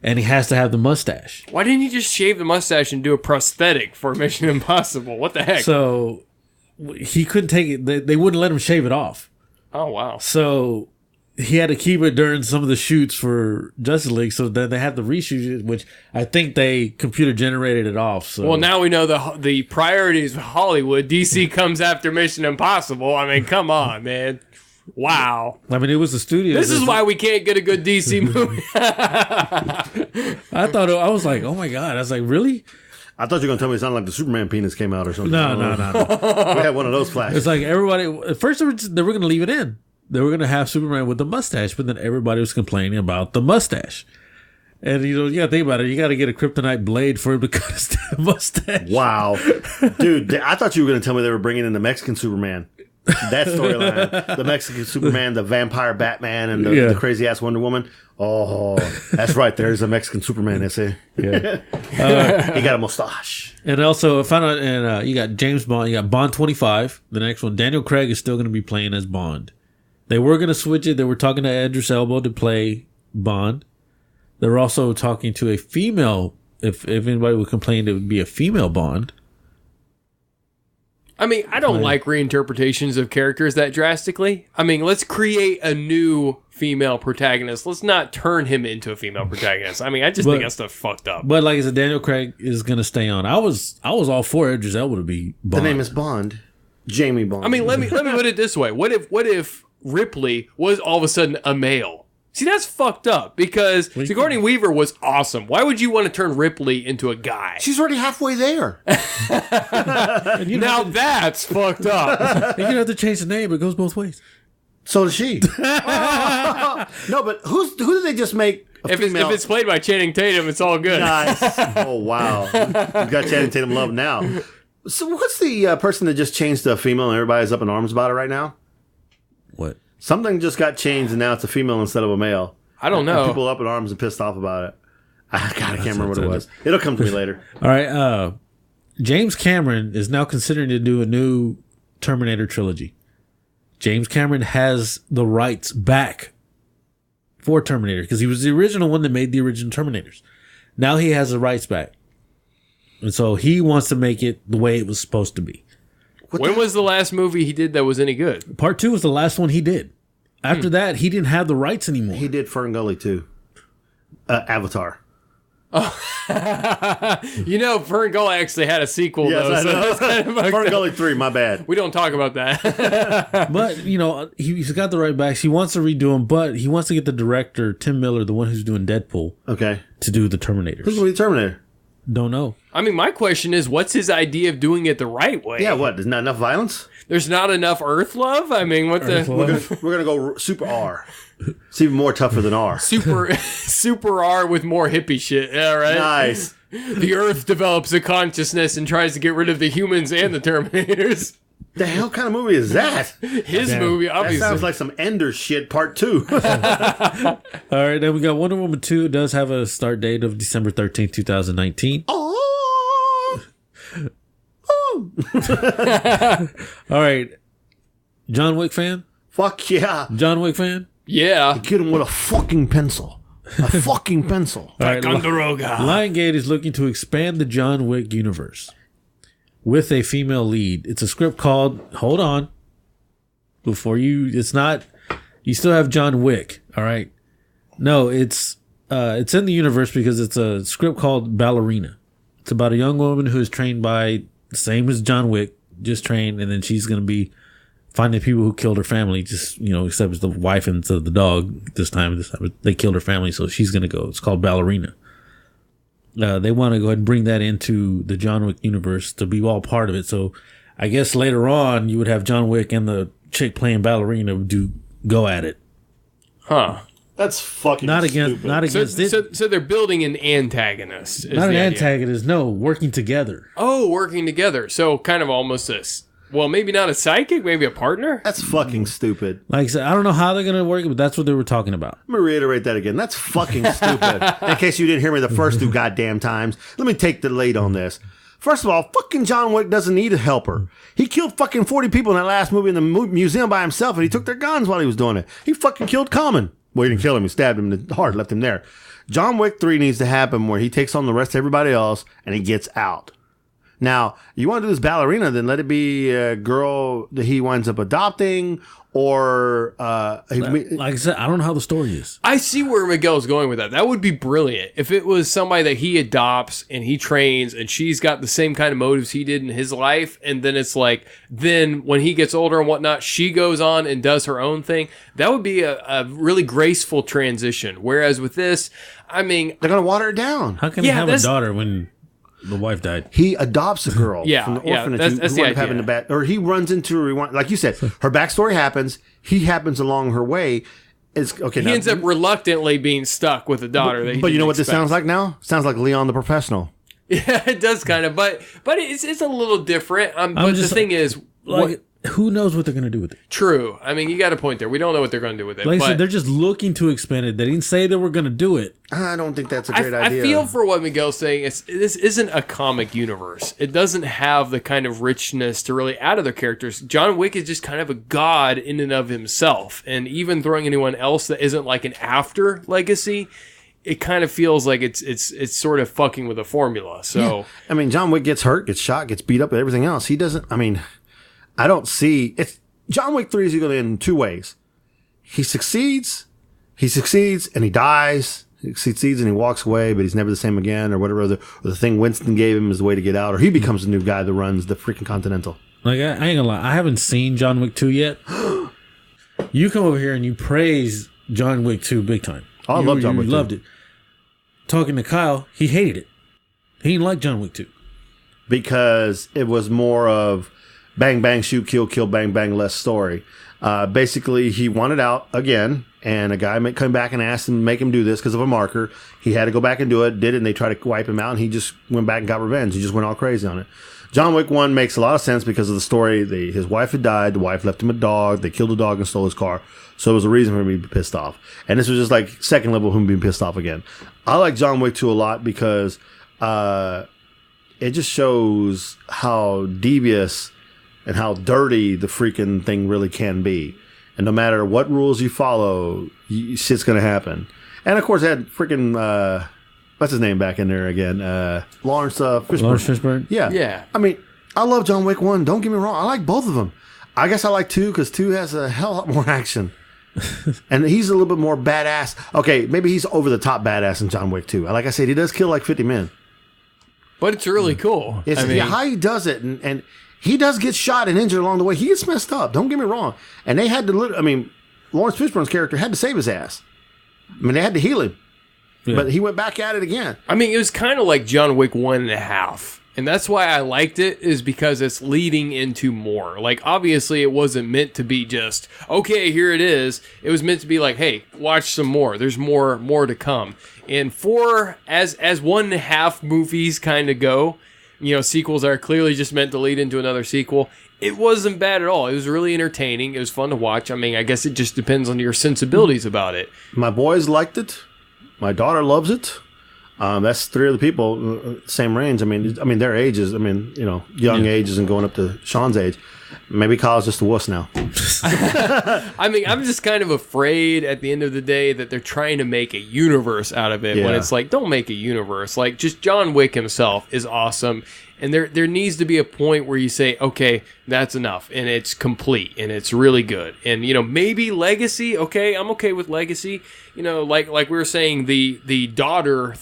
and he has to have the mustache. Why didn't he just shave the mustache and do a prosthetic for Mission Impossible? What the heck? So he couldn't take it. They wouldn't let him shave it off. Oh wow! So he had to keep it during some of the shoots for Justice League. So then they had to reshoot it, which I think they computer generated it off. So. Well, now we know the priorities of Hollywood. DC comes after Mission Impossible. I mean, come on, man. Wow. I mean, it was the studio. This is why we can't get a good DC movie. I was like, oh my God. I was like, really? I thought you were going to tell me it sounded like the Superman penis came out or something. No. We had one of those flashes. It's like everybody, at first they were going to leave it in. They were going to have Superman with the mustache, but then everybody was complaining about the mustache. And, you got to think about it. You got to get a kryptonite blade for him to cut his mustache. Wow. Dude, I thought you were going to tell me they were bringing in the Mexican Superman. That storyline. The Mexican Superman, the vampire Batman, and the crazy-ass Wonder Woman. Oh, that's right. There's a Mexican Superman, they say. Yeah. He got a mustache. And also, I found out, and you got James Bond. You got Bond 25. The next one, Daniel Craig is still going to be playing as Bond. They were going to switch it. They were talking to Idris Elba to play Bond. They were also talking to a female. If anybody would complain, it would be a female Bond. I mean, I don't like reinterpretations of characters that drastically. I mean, let's create a new female protagonist. Let's not turn him into a female protagonist. I mean, I just think that stuff fucked up. But like I said, Daniel Craig is going to stay on. I was all for Idris Elba to be Bond. The name is Bond. Jamie Bond. I mean, let me put it this way. What if Ripley was all of a sudden a male? See, that's fucked up because Sigourney Weaver was awesome. Why would you want to turn Ripley into a guy? She's already halfway there. Now that's fucked up. You have to change the name. It goes both ways. So does she. No, but who did they just make if it's played by Channing Tatum, it's all good. Nice. Oh, wow. You've got Channing Tatum love now. So what's the person that just changed to a female and everybody's up in arms about it right now? What? Something just got changed and now it's a female instead of a male. I don't know. And people are up in arms and pissed off about it. I can't remember what it was. It'll come to me later. All right. James Cameron is now considering to do a new Terminator trilogy. James Cameron has the rights back for Terminator because he was the original one that made the original Terminators. Now he has the rights back. And so he wants to make it the way it was supposed to be. When was the last movie he did that was any good? Part 2 was the last one he did. After that, he didn't have the rights anymore. He did Fern Gully too. Avatar. Oh. Fern Gully actually had a sequel, yes, though. I know. So kind of Fern Gully 3, my bad. We don't talk about that. But, he's got the right backs. He wants to redo them, but he wants to get the director, Tim Miller, the one who's doing Deadpool, to do the Terminators. Who's going to be the Terminator? Don't know. I mean, my question is, what's his idea of doing it the right way? Yeah, what? There's not enough violence? There's not enough Earth love? I mean, what the... We're going to go super R. It's even more tougher than R. Super R with more hippie shit. Yeah, right? Nice. The Earth develops a consciousness and tries to get rid of the humans and the Terminators. The hell kind of movie is that? His movie, obviously. That sounds like some Ender shit, part 2. All right, then we got Wonder Woman 2. It does have a start date of December 13th, 2019. Oh! All right. John Wick fan? Fuck yeah. John Wick fan? Yeah. Get him with a fucking pencil. A fucking pencil. Ticonderoga. Lionsgate is looking to expand the John Wick universe with a female lead. It's a script called, hold on, it's not, you still have John Wick, all right? No, it's in the universe because it's a script called Ballerina. It's about a young woman who is trained by, same as John Wick, just trained, and then she's going to be finding people who killed her family, just, except it's the wife and the dog this time. They killed her family, so she's going to go. It's called Ballerina. They want to go ahead and bring that into the John Wick universe to be all part of it. So I guess later on you would have John Wick and the chick playing Ballerina go at it. Huh. That's fucking not stupid. against this. So they're building an antagonist. Not an antagonist, no, working together. Oh, working together. So kind of almost this. Well, maybe not a sidekick, maybe a partner? That's fucking stupid. Like I said, I don't know how they're going to work it, but that's what they were talking about. I'm going to reiterate that again. That's fucking stupid. In case you didn't hear me the first 2 goddamn times, let me take the lead on this. First of all, fucking John Wick doesn't need a helper. He killed fucking 40 people in that last movie in the museum by himself, and he took their guns while he was doing it. He fucking killed Common. Well, he didn't kill him. He stabbed him in the heart, left him there. John Wick 3 needs to happen where he takes on the rest of everybody else, and he gets out. Now, you want to do this Ballerina, then let it be a girl that he winds up adopting, or... like I said, I don't know how the story is. I see where Miguel's going with that. That would be brilliant. If it was somebody that he adopts and he trains and she's got the same kind of motives he did in his life, and then it's like, then when he gets older and whatnot, she goes on and does her own thing. That would be a really graceful transition. Whereas with this, I mean... They're going to water it down. How can he have a daughter when... the wife died? He adopts a girl from the orphanage that's who the wound up idea. having or he runs into her. Like you said, her backstory happens. He happens along her way. It's okay. He ends up reluctantly being stuck with a daughter. But you know what this sounds like now? Sounds like Leon the Professional. Yeah, it does kind of, but it's a little different. But the thing is, who knows what they're going to do with it? True. I mean, you got a point there. We don't know what they're going to do with it. Like I said, they're just looking to expand it. They didn't say they were going to do it. I don't think that's a great idea. I feel for what Miguel's saying. This isn't a comic universe. It doesn't have the kind of richness to really add other characters. John Wick is just kind of a god in and of himself. And even throwing anyone else that isn't like an after legacy, it kind of feels like it's sort of fucking with a formula. So, yeah. I mean, John Wick gets hurt, gets shot, gets beat up, and everything else. He doesn't, I mean... I don't see it's John Wick 3 is going to end in 2 ways. He succeeds, and he dies. He succeeds and he walks away, but he's never the same again, or whatever. Or the thing Winston gave him is the way to get out, or he becomes the new guy that runs the freaking Continental. Like I ain't gonna lie, I haven't seen John Wick 2 yet. You come over here and you praise John Wick 2 big time. Oh, I love John Wick 2. You loved it. Talking to Kyle, he hated it. He didn't like John Wick 2 because it was more of bang, bang, shoot, kill, kill, bang, bang, less story. Basically, he wanted out again, and a guy come back and asked him to make him do this because of a marker. He had to go back and do it, did it, and they tried to wipe him out, and he just went back and got revenge. He just went all crazy on it. John Wick 1 makes a lot of sense because of the story. His wife had died. The wife left him a dog. They killed the dog and stole his car. So it was a reason for him to be pissed off. And this was just like second level of him being pissed off again. I like John Wick 2 a lot because it just shows how devious and how dirty the freaking thing really can be. And no matter what rules you follow, shit's going to happen. And, of course, they had freaking, what's his name back in there again? Lawrence Fishburne. Lawrence Fishburne? Yeah. I mean, I love John Wick 1. Don't get me wrong. I like both of them. I guess I like 2 because 2 has a hell lot more action. And he's a little bit more badass. Okay, maybe he's over the top badass in John Wick 2. Like I said, he does kill like 50 men. But it's really cool. How he does it, and he does get shot and injured along the way. He gets messed up. Don't get me wrong. And they had to, Lawrence Fishburne's character had to save his ass. I mean, they had to heal him. Yeah. But he went back at it again. I mean, it was kind of like John Wick 1.5. And that's why I liked it, is because it's leading into more. Like, obviously, it wasn't meant to be just, okay, here it is. It was meant to be like, hey, watch some more. There's more to come. And 4, as 1.5 movies kind of go, sequels are clearly just meant to lead into another sequel. It wasn't bad at all. It was really entertaining. It was fun to watch. I mean, I guess it just depends on your sensibilities about it. My boys liked it. My daughter loves it. That's 3 other people, same range. I mean, their ages. Young ages and going up to Sean's age. Maybe Kyle's just a wuss now. I mean, I'm just kind of afraid at the end of the day that they're trying to make a universe out of it when it's like, don't make a universe. Like, just John Wick himself is awesome. And there needs to be a point where you say, okay, that's enough. And it's complete. And it's really good. And, maybe Legacy. Okay, I'm okay with Legacy. Like we were saying, the daughter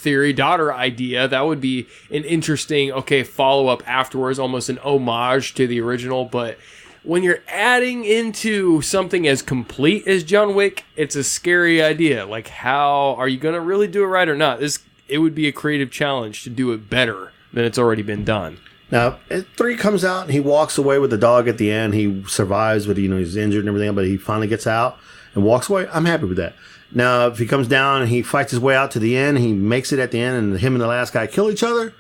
idea, that would be an interesting, follow-up afterwards, almost an homage to the original. But when you're adding into something as complete as John Wick, it's a scary idea. Like, how are you going to really do it right or not? It would be a creative challenge to do it better than it's already been done. Now, 3 comes out and he walks away with the dog at the end. He survives, but he's injured and everything, but he finally gets out and walks away. I'm happy with that. Now, if he comes down and he fights his way out to the end, he makes it at the end, and him and the last guy kill each other,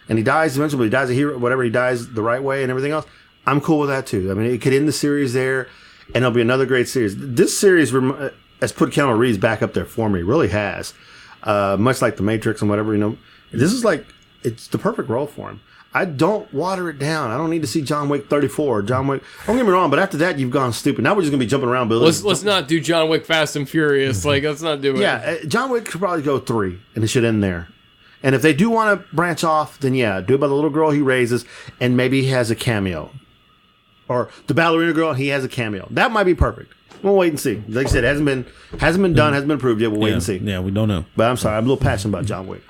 and he dies eventually, but he dies a hero, whatever, he dies the right way and everything else, I'm cool with that too. I mean, it could end the series there, and it'll be another great series. This series has put Keanu Reeves back up there for me. It really has. Much like The Matrix and whatever, This is like, it's the perfect role for him. I don't water it down. I don't need to see John Wick 34. John Wick. Don't get me wrong, but after that, you've gone stupid. Now we're just gonna be jumping around. Let's not do John Wick Fast and Furious. Like, let's not do it. Yeah, John Wick could probably go 3, and it should end there. And if they do want to branch off, then yeah, do it by the little girl he raises, and maybe he has a cameo, or the ballerina girl, he has a cameo. That might be perfect. We'll wait and see. Like I said, hasn't been done, hasn't been approved yet. We'll wait and see. Yeah, we don't know. But I'm sorry, I'm a little passionate about John Wick.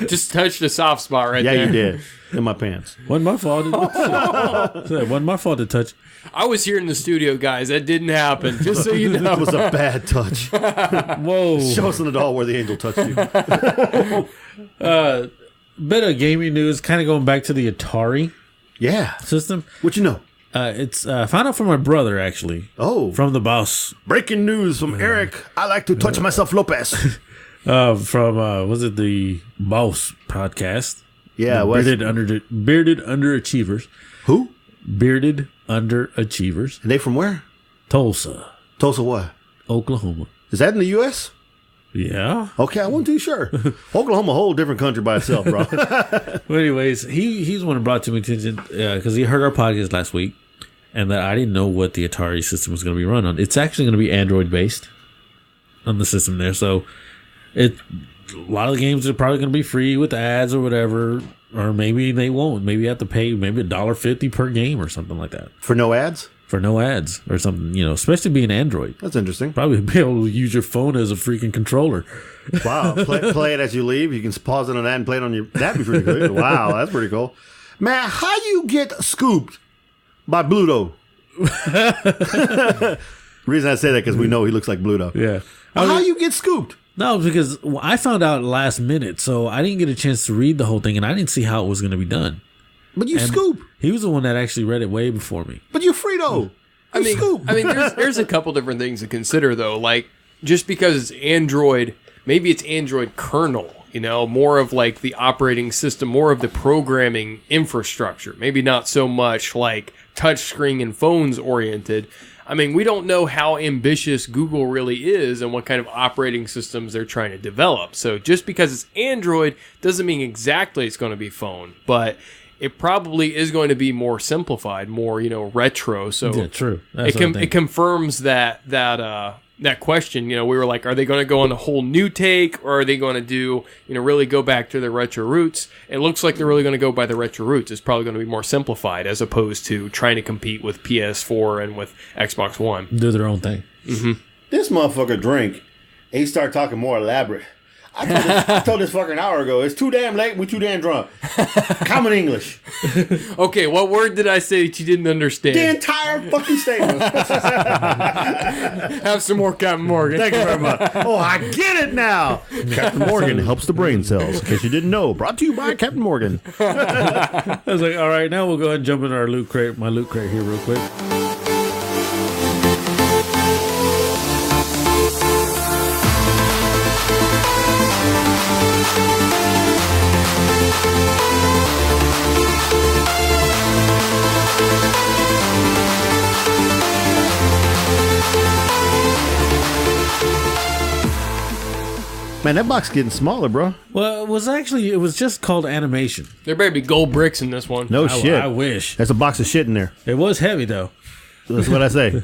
Just touched a soft spot right there. Yeah, you did. In my pants. Wasn't my fault. Wasn't my fault to touch. I was here in the studio, guys. That didn't happen. Just so you know. That was a bad touch. Whoa. Show us on the doll where the angel touched you. Bit of gaming news, kind of going back to the Atari system. What you know? It's found out from my brother, actually. Oh. From the boss. Breaking news from Eric. I like to touch myself, Lopez. Was it the Boss podcast? Yeah. Bearded Underachievers. Who? Bearded Underachievers. And they from where? Tulsa. Tulsa what? Oklahoma. Is that in the U.S.? Yeah. Okay, I wasn't too sure. Oklahoma, a whole different country by itself, bro. Well, anyways, he's the one who brought to my attention because he heard our podcast last week, and that I didn't know what the Atari system was going to be run on. It's actually going to be Android based on the system there, so a lot of the games are probably going to be free with ads or whatever, or maybe they won't. Maybe you have to pay maybe $1.50 per game or something like that For no ads? for no ads or something. Especially being Android. That's interesting. Probably be able to use your phone as a freaking controller. Wow. Play it as you leave. You can pause it on that and play it on your... That'd be pretty good. Wow, that's pretty cool. Man, how you get scooped by Bluto? The reason I say that because we know he looks like Bluto. Yeah. How you get scooped? No, because I found out last minute, so I didn't get a chance to read the whole thing, and I didn't see how it was going to be done. But you scoop. He was the one that actually read it way before me. But you're Frito. I mean, there's a couple different things to consider, though. Like, just because it's Android, maybe it's Android kernel, more of like the operating system, more of the programming infrastructure. Maybe not so much like touchscreen and phones oriented. I mean, we don't know how ambitious Google really is and what kind of operating systems they're trying to develop. So just because it's Android doesn't mean exactly it's going to be phone, but it probably is going to be more simplified, more retro. So yeah, true. It confirms that question. We were like, are they going to go on a whole new take, or are they going to do really go back to their retro roots? It looks like they're really going to go by the retro roots. It's probably going to be more simplified as opposed to trying to compete with PS4 and with Xbox One. Do their own thing. Mm-hmm. This motherfucker drink, and he started talking more elaborate. I told this fucker an hour ago. It's too damn late. We're too damn drunk. Common English. Okay, what word did I say that you didn't understand? The entire fucking statement. Have some more Captain Morgan. Thank you very much. Oh, I get it now. Captain Morgan helps the brain cells. In case you didn't know, brought to you by Captain Morgan. I was like, all right, now we'll go ahead and jump into our loot crate. My loot crate here real quick. Man, that box is getting smaller, bro. Well, it was just called animation. There better be gold bricks in this one. No shit. I wish. There's a box of shit in there. It was heavy though. That's what I say.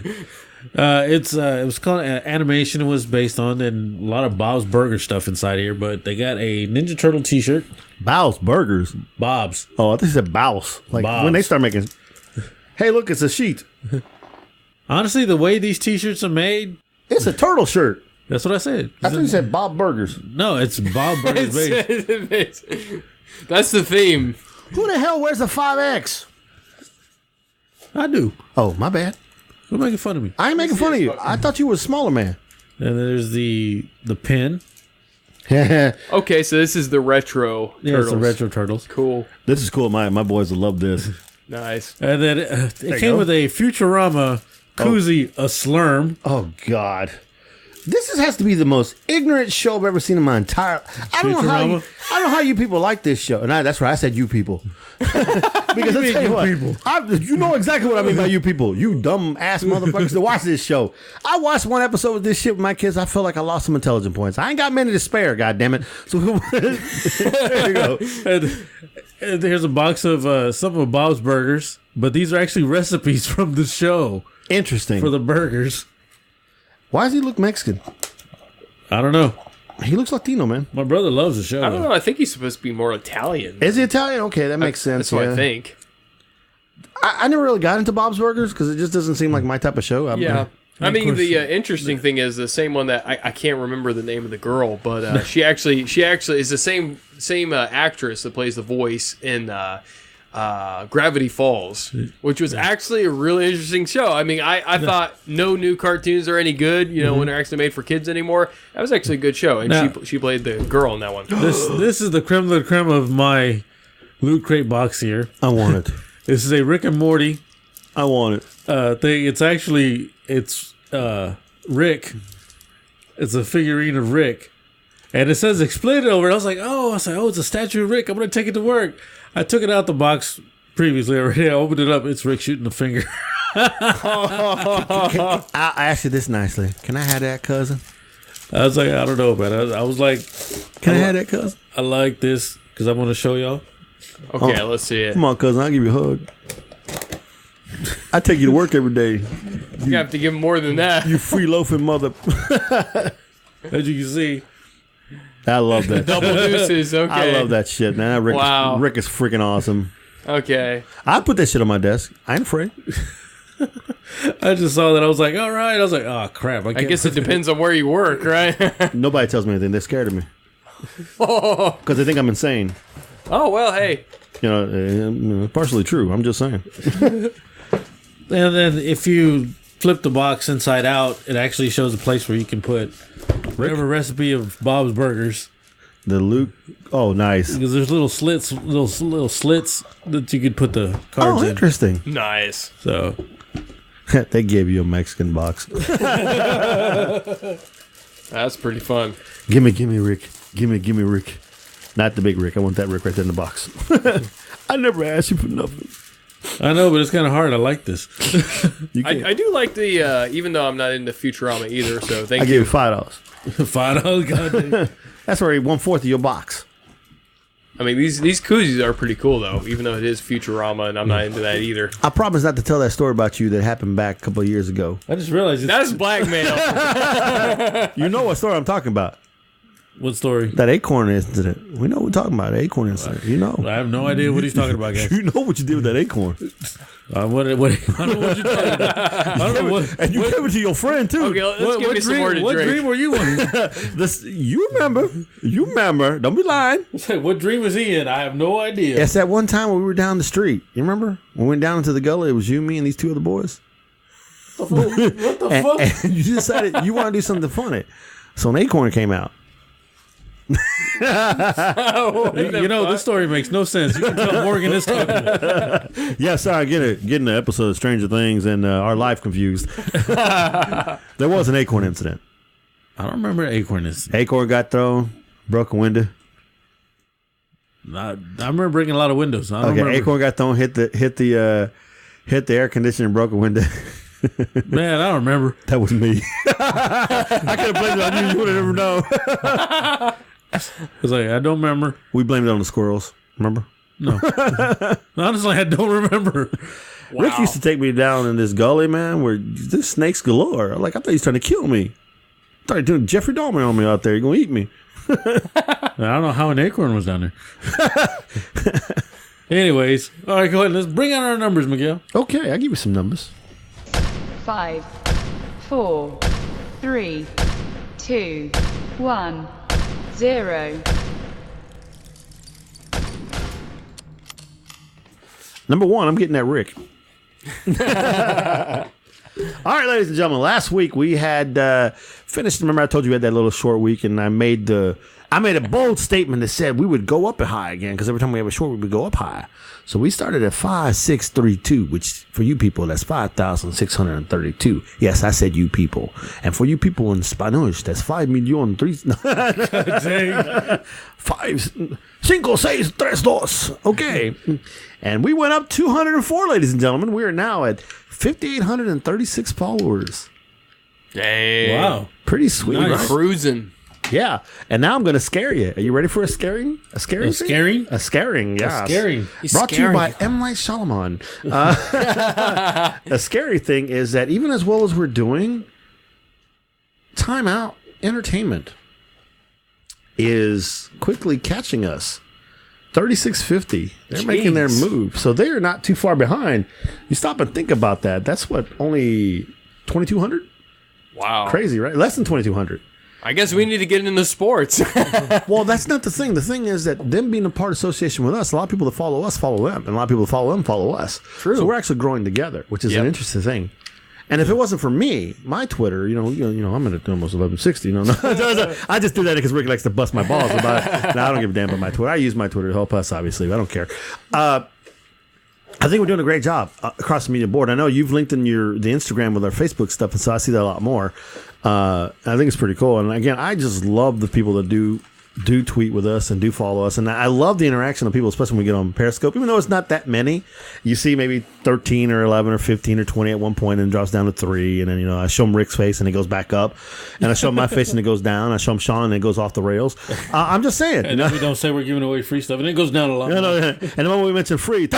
It was called animation. It was based on and a lot of Bob's Burger stuff inside here. But they got a Ninja Turtle T-shirt. Bow's Burgers. Bob's. Oh, I think you said Bow's. Like Bob's. when they start making. Hey, look, it's a sheet. Honestly, the way these T-shirts are made, It's a turtle shirt. that's what I said. I think you said Bob Burgers. No, it's Bob Burgers based. That's the theme. Who the hell wears a 5X? I do. Oh, my bad. Quit making fun of me. I ain't making fun of you. I thought you were a smaller man. And there's the pin. Okay, so this is the retro Yeah, turtles. it's the retro turtles. Cool. This is cool. My boys will love this. Nice. And then it came with a Futurama koozie, a slurm. Oh, God. This has to be the most ignorant show I've ever seen in my entire. I don't know how you people like this show. And that's right. I said you people. Because I tell you what, you know exactly what I mean by you people. You dumb ass motherfuckers that watch this show. I watched one episode of this shit with my kids. I felt like I lost some intelligence points. I ain't got many to spare. God damn it. So there you go. And here's a box of some of Bob's Burgers, but these are actually recipes from the show Interesting. for the burgers. Why does he look Mexican? I don't know. He looks Latino, man. My brother loves the show. I don't know. I think he's supposed to be more Italian. Is he Italian? Okay, that makes sense. That's what yeah. I think. I never really got into Bob's Burgers because it just doesn't seem like my type of show. Yeah. I Of mean, course. the interesting thing is the same one that I can't remember the name of the girl, but she actually is the same actress that plays the voice in Gravity Falls, which was actually a really interesting show. I mean, I thought no new cartoons are any good, when they're actually made for kids anymore. That was actually a good show, and Now- she played the girl in that one. This is the creme de la creme of my Loot Crate box here. I want it. This is a Rick and Morty I want it. thing. It's Rick. It's a figurine of Rick. And it says explain it over. I was like, oh, it's a statue of Rick. I'm going to take it to work. I took it out the box previously already. I opened it up. It's Rick shooting the finger. I'll ask you this nicely. Can I have that, cousin? I was like, I don't know, man. I was like, Can I have that, cousin? I like this because I want to show y'all. Okay, let's see it. Come on, cousin. I'll give you a hug. I take you to work every day. You have to give more than that. You free loafing mother. As you can see. I love that. Double deuces. Okay. I love that shit, man. Wow. Rick is freaking awesome. Okay. I put that shit on my desk. I ain't afraid. I just saw that. I was like, all right. I was like, oh, crap. I guess it depends on where you work, right? Nobody tells me anything. They're scared of me. Because they think I'm insane. Oh, well, hey. Partially true. I'm just saying. And then if you flip the box inside out, it actually shows a place where you can put whatever recipe of Bob's Burgers. The Luke. Oh, nice. Because there's little slits, little slits that you could put the cards Oh, in. interesting. Nice. So They gave you a Mexican box. That's pretty fun. Gimme, Rick. Gimme, Rick. Not the big Rick. I want that Rick right there in the box. I never asked you for nothing. I know, but it's kind of hard. I like this. You can't. I do like the, even though I'm not into Futurama either, so thank I you. gave you $5. $5. Goddamn. That's already 1/4 of your box. I mean, these koozies are pretty cool, though, even though it is Futurama, and I'm not into that either. I promise not to tell that story about you that happened back a couple of years ago. I just realized That's blackmail. You know what story I'm talking about? what story? That acorn incident. We know what we're talking about. The acorn incident. You know. I have no idea what he's talking about, guys. You know what you did with that acorn. I don't know what you're talking about. I don't know what. And you gave it to your friend, too. Okay, let's give me some more to what drink. dream were you in? You remember. Don't be lying. What dream was he in? I have no idea. It's that one time when we were down the street. You remember? We went down into the gully. It was you, me, and these two other boys. What the fuck? And you decided you want to do something funny. So an acorn came out. You know, this story makes no sense. You can tell Morgan is talking about. Yeah, sorry, getting the episode of Stranger Things and our life confused. There was an acorn incident. I don't remember acorn is. Acorn got thrown, broke a window. I remember breaking a lot of windows. I don't Okay, remember. acorn got thrown, hit the air conditioner, and broke a window. Man, I don't remember. That was me. I could have blamed it on you. You would have never known. It's like, I don't remember. We blamed it on the squirrels. Remember? No. Honestly, I don't remember. Wow. Rick used to take me down in this gully, man, where there's snakes galore. Like, I thought he was trying to kill me. I thought he was doing Jeffrey Dahmer on me out there. He's going to eat me. I don't know how an acorn was down there. Anyways, all right, go ahead. Let's bring out our numbers, Miguel. Okay, I'll give you some numbers. 5, 4, 3, 2, 1, 0. Number 1, I'm getting that Rick. All right, ladies and gentlemen. Last week we had finished. Remember, I told you we had that little short week, and I made a bold statement that said we would go up high again because every time we have a short week, we go up high. So we started at 5,632, which for you people, that's 5,632. Yes, I said you people, and for you people in Spanish, that's 5,000,000. 5, 5, 6, 3, 2. Okay, and we went up 204, ladies and gentlemen. We are now at 5,836 followers. Dang. Wow. Pretty sweet, Nice. right? Cruising. Yeah, and now I'm going to scare you. Are you ready for a scaring? A scaring? A scaring? A scaring, yeah. Scaring. Brought to you by M. Night Shyamalan. A scary thing is that even as well as we're doing, Time Out Entertainment is quickly catching us. 3650. They're making their move. So they are not too far behind. You stop and think about that. That's what, only 2,200? Wow. Crazy, right? Less than 2,200. I guess we need to get into sports. Well, that's not the thing. The thing is that them being a part association with us, a lot of people that follow us follow them, and a lot of people that follow them follow us. True. So we're actually growing together, which is an interesting thing. And if it wasn't for me, my Twitter, I'm at almost 1160. I just do that because Rick likes to bust my balls about it. No, I don't give a damn about my Twitter. I use my Twitter to help us, obviously. I don't care. I think we're doing a great job across the media board. I know you've linked in the Instagram with our Facebook stuff, and so I see that a lot more. I think it's pretty cool. And again, I just love the people that do tweet with us and do follow us. And I love the interaction of people, especially when we get on Periscope, even though it's not that many. You see maybe 13 or 11 or 15 or 20 at one point and it drops down to 3. And then, I show them Rick's face and it goes back up. And I show them my face and it goes down. I show them Sean and it goes off the rails. I'm just saying. And then we don't say we're giving away free stuff, and it goes down a lot. And then when we mention free, and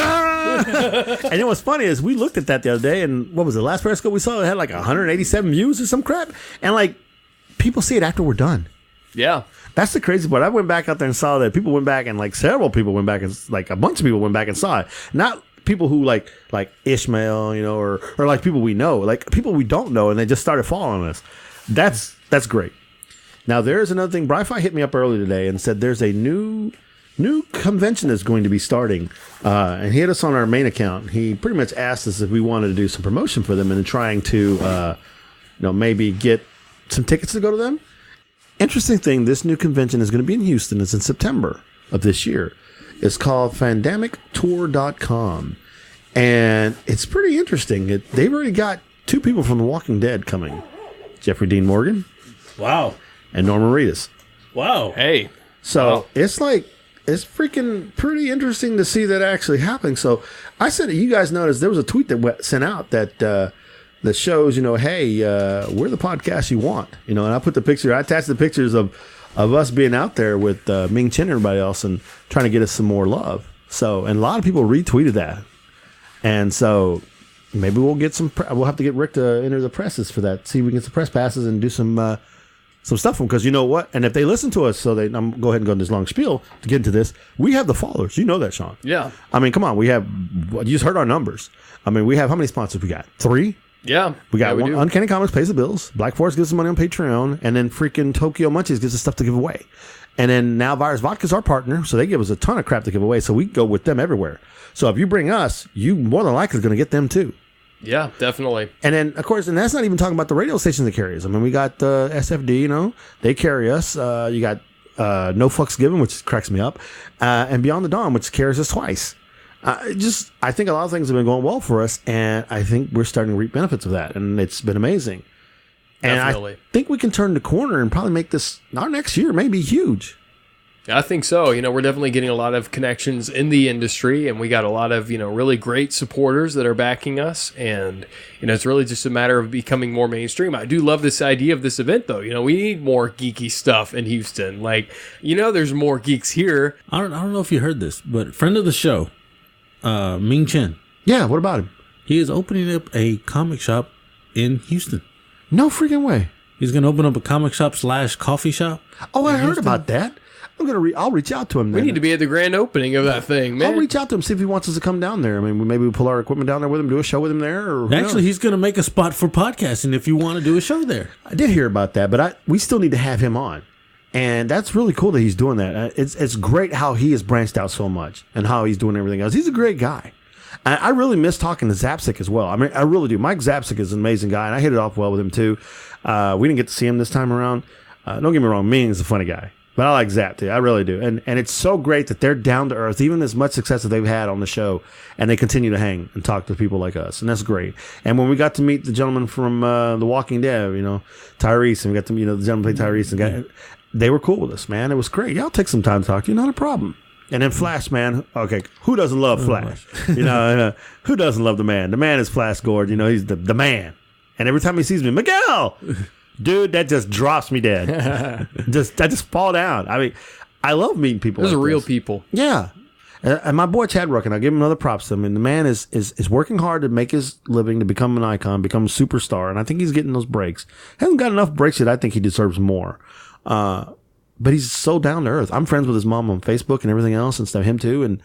then what's funny is we looked at that the other day, and what was the last Periscope we saw? It had like 187 views or some crap. And like, people see it after we're done. Yeah. That's the crazy part. I went back out there and saw that people went back, and like several people went back, and like a bunch of people went back and saw it. Not people who like Ishmael, or like people we know, like people we don't know, and they just started following us. That's great. Now there's another thing. Bri-Fi hit me up early today and said there's a new convention that's going to be starting, and he hit us on our main account. He pretty much asked us if we wanted to do some promotion for them and trying to, maybe get some tickets to go to them. Interesting thing, this new convention is going to be in Houston. It's in September of this year. It's called FandamicTour.com. And it's pretty interesting. They've already got 2 people from The Walking Dead coming. Jeffrey Dean Morgan. Wow. And Norman Reedus. Wow. Hey. So it's freaking pretty interesting to see that actually happening. So I said, you guys noticed there was a tweet that sent out that shows, hey, we're the podcast you want, and I put I attached the pictures of us being out there with Ming Chen and everybody else and trying to get us some more love. So, and a lot of people retweeted that. And so maybe we'll get we'll have to get Rick to enter the presses for that. See if we can get some press passes and do some stuff for them. Because you know what? And if they listen to us, I'm go ahead and go on this long spiel to get into this. We have the followers. You know that, Sean. Yeah. I mean, come on. You just heard our numbers. I mean, we have, how many sponsors we got? 3? Yeah. We got one. Uncanny Comics pays the bills. Black Forest gives us money on Patreon. And then freaking Tokyo Munchies gives us stuff to give away. And then Now Virus Vodka is our partner. So they give us a ton of crap to give away. So we go with them everywhere. So if you bring us, you more than likely are going to get them too. Yeah, definitely. And then, of course, and that's not even talking about the radio stations that carry us. I mean, we got SFD, they carry us. You got No Fucks Given, which cracks me up. And Beyond the Dawn, which carries us twice. I think a lot of things have been going well for us, and I think we're starting to reap benefits of that, and it's been amazing. And Definitely. I think we can turn the corner and probably make this, our next year, maybe huge. I think so. We're definitely getting a lot of connections in the industry, and we got a lot of, really great supporters that are backing us. And, it's really just a matter of becoming more mainstream. I do love this idea of this event, though. We need more geeky stuff in Houston. Like, there's more geeks here. I don't know if you heard this, but friend of the show, Ming Chen. Yeah, what about him? He is opening up a comic shop in Houston. No freaking way. He's going to open up a comic shop / coffee shop. Oh, I heard about that. I'll reach out to him then. We need to be at the grand opening of that thing, man. I'll reach out to him, see if he wants us to come down there. I mean, maybe we pull our equipment down there with him, do a show with him there. Or actually, he's going to make a spot for podcasting if you want to do a show there. I did hear about that, but we still need to have him on. And that's really cool that he's doing that. It's great how he has branched out so much and how he's doing everything else. He's a great guy. I really miss talking to Zapsik as well. I mean, I really do. Mike Zapsik is an amazing guy, and I hit it off well with him, too. We didn't get to see him this time around. Don't get me wrong, Ming is a funny guy. But I like Zap, too. I really do. And it's so great that they're down to earth, even as much success that they've had on the show, and they continue to hang and talk to people like us. And that's great. And when we got to meet the gentleman from The Walking Dead, Tyrese, and we got to meet the gentleman played Tyrese, and they were cool with us, man. It was great. Y'all take some time to talk to you. Not a problem. And then Flash, man. Okay, who doesn't love Flash? Who doesn't love the man? The man is Flash Gordon. He's the man. And every time he sees me, Miguel, dude, that just drops me dead. I just fall down. I mean, I love meeting people. Those like are real this. people. Yeah. And my boy Chad Ruckin, I'll give him another props to him. And the man is working hard to make his living, to become an icon, become a superstar. And I think he's getting those breaks. Hasn't got enough breaks yet. I think he deserves more. But he's so down to earth. I'm friends with his mom on Facebook and everything else and stuff, him too. And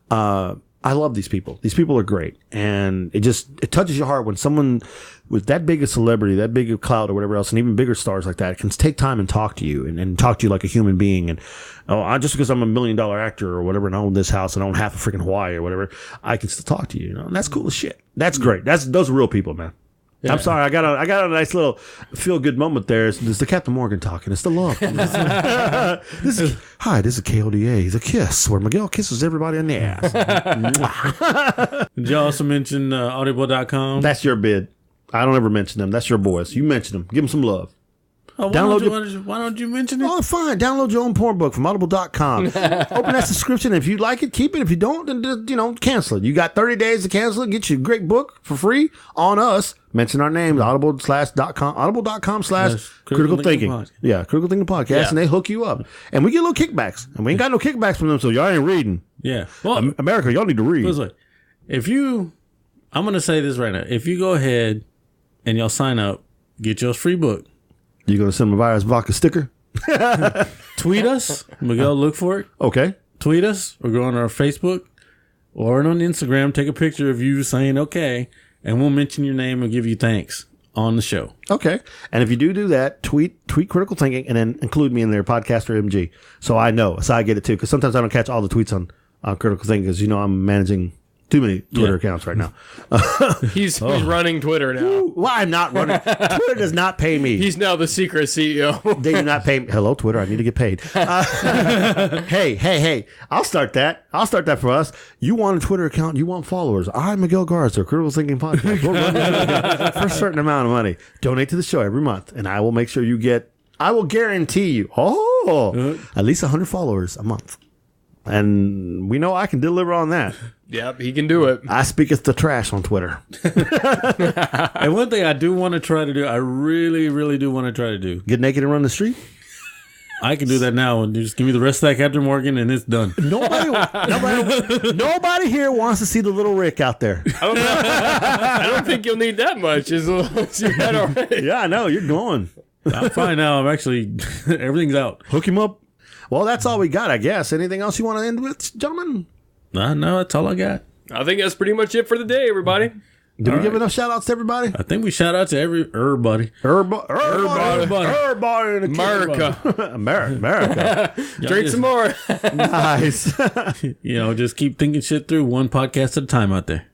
I love these people. These people are great. And it touches your heart when someone with that big a celebrity, that big a clout or whatever else, and even bigger stars like that can take time and talk to you and talk to you like a human being. And just because I'm $1 million actor or whatever and I own this house and I own half of freaking Hawaii or whatever, I can still talk to you. And that's cool as shit. That's great. Those are real people, man. Yeah. I'm sorry, I got a nice little feel good moment there. It's the Captain Morgan talking. It's the love. This is KODA, the kiss, where Miguel kisses everybody in the ass. Did you also mention audible.com? That's your bid. I don't ever mention them. That's your boys. You mention them. Give them some love. Oh, why don't you mention it? Oh, fine. Download your own porn book from audible.com. Open that subscription. If you like it, keep it. If you don't, then just, cancel it. You got 30 days to cancel it. Get you a great book for free on us. Mention our names, audible.com/critical thinking. Yeah, Critical Thinking Podcast, yeah. And they hook you up. And we get little kickbacks. And we ain't got no kickbacks from them, so y'all ain't reading. Yeah. Well, America, y'all need to read. I'm going to say this right now. If you go ahead and y'all sign up, get your free book. You going to send them a Virus Vodka sticker? Tweet us. Miguel, look for it. Okay. Tweet us or go on our Facebook or on Instagram. Take a picture of you saying okay, and we'll mention your name and give you thanks on the show. Okay. And if you do that, tweet Critical Thinking and then include me in there, Podcaster MG. So I know. So I get it too. Because sometimes I don't catch all the tweets on Critical Thinking because, I'm managing too many Twitter accounts right now. He's running Twitter now. Well, I'm not running. Twitter does not pay me. He's now the secret CEO. They do not pay me. Hello, Twitter. I need to get paid. Hey. I'll start that. For us. You want a Twitter account. You want followers. I'm Miguel Garza, Critical Thinking Podcast. We'll run that for a certain amount of money. Donate to the show every month, and I will make sure you get, I will guarantee you, at least 100 followers a month. And we know I can deliver on that. Yep, he can do it. I speaketh the trash on Twitter. And one thing I do want to try to do, I really, really do want to try to do. Get naked and run the street? I can do that now, and just give me the rest of that Captain Morgan, and it's done. Nobody here wants to see the little Rick out there. I don't think you'll need that much. As long as you had already. Yeah, I know. You're going. I'm fine now. I'm actually, everything's out. Hook him up. Well, that's all we got, I guess. Anything else you want to end with, gentlemen? No, that's all I got. I think that's pretty much it for the day, everybody. Did we give enough shout-outs to everybody? I think we shout out to everybody. Everybody in America. Drink some more. Nice. Just keep thinking shit through one podcast at a time out there.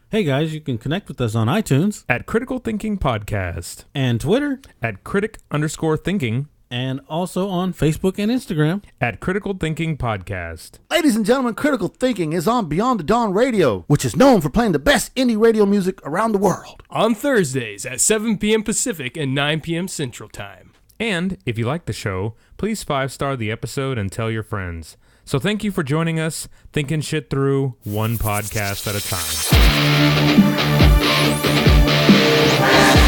Hey guys, you can connect with us on iTunes at Critical Thinking Podcast and Twitter at critic_thinking. And also on Facebook and Instagram at Critical Thinking Podcast. Ladies and gentlemen, Critical Thinking is on Beyond the Dawn Radio, which is known for playing the best indie radio music around the world. On Thursdays at 7 p.m. Pacific and 9 p.m. Central Time. And if you like the show, please 5-star the episode and tell your friends. So thank you for joining us, thinking shit through one podcast at a time.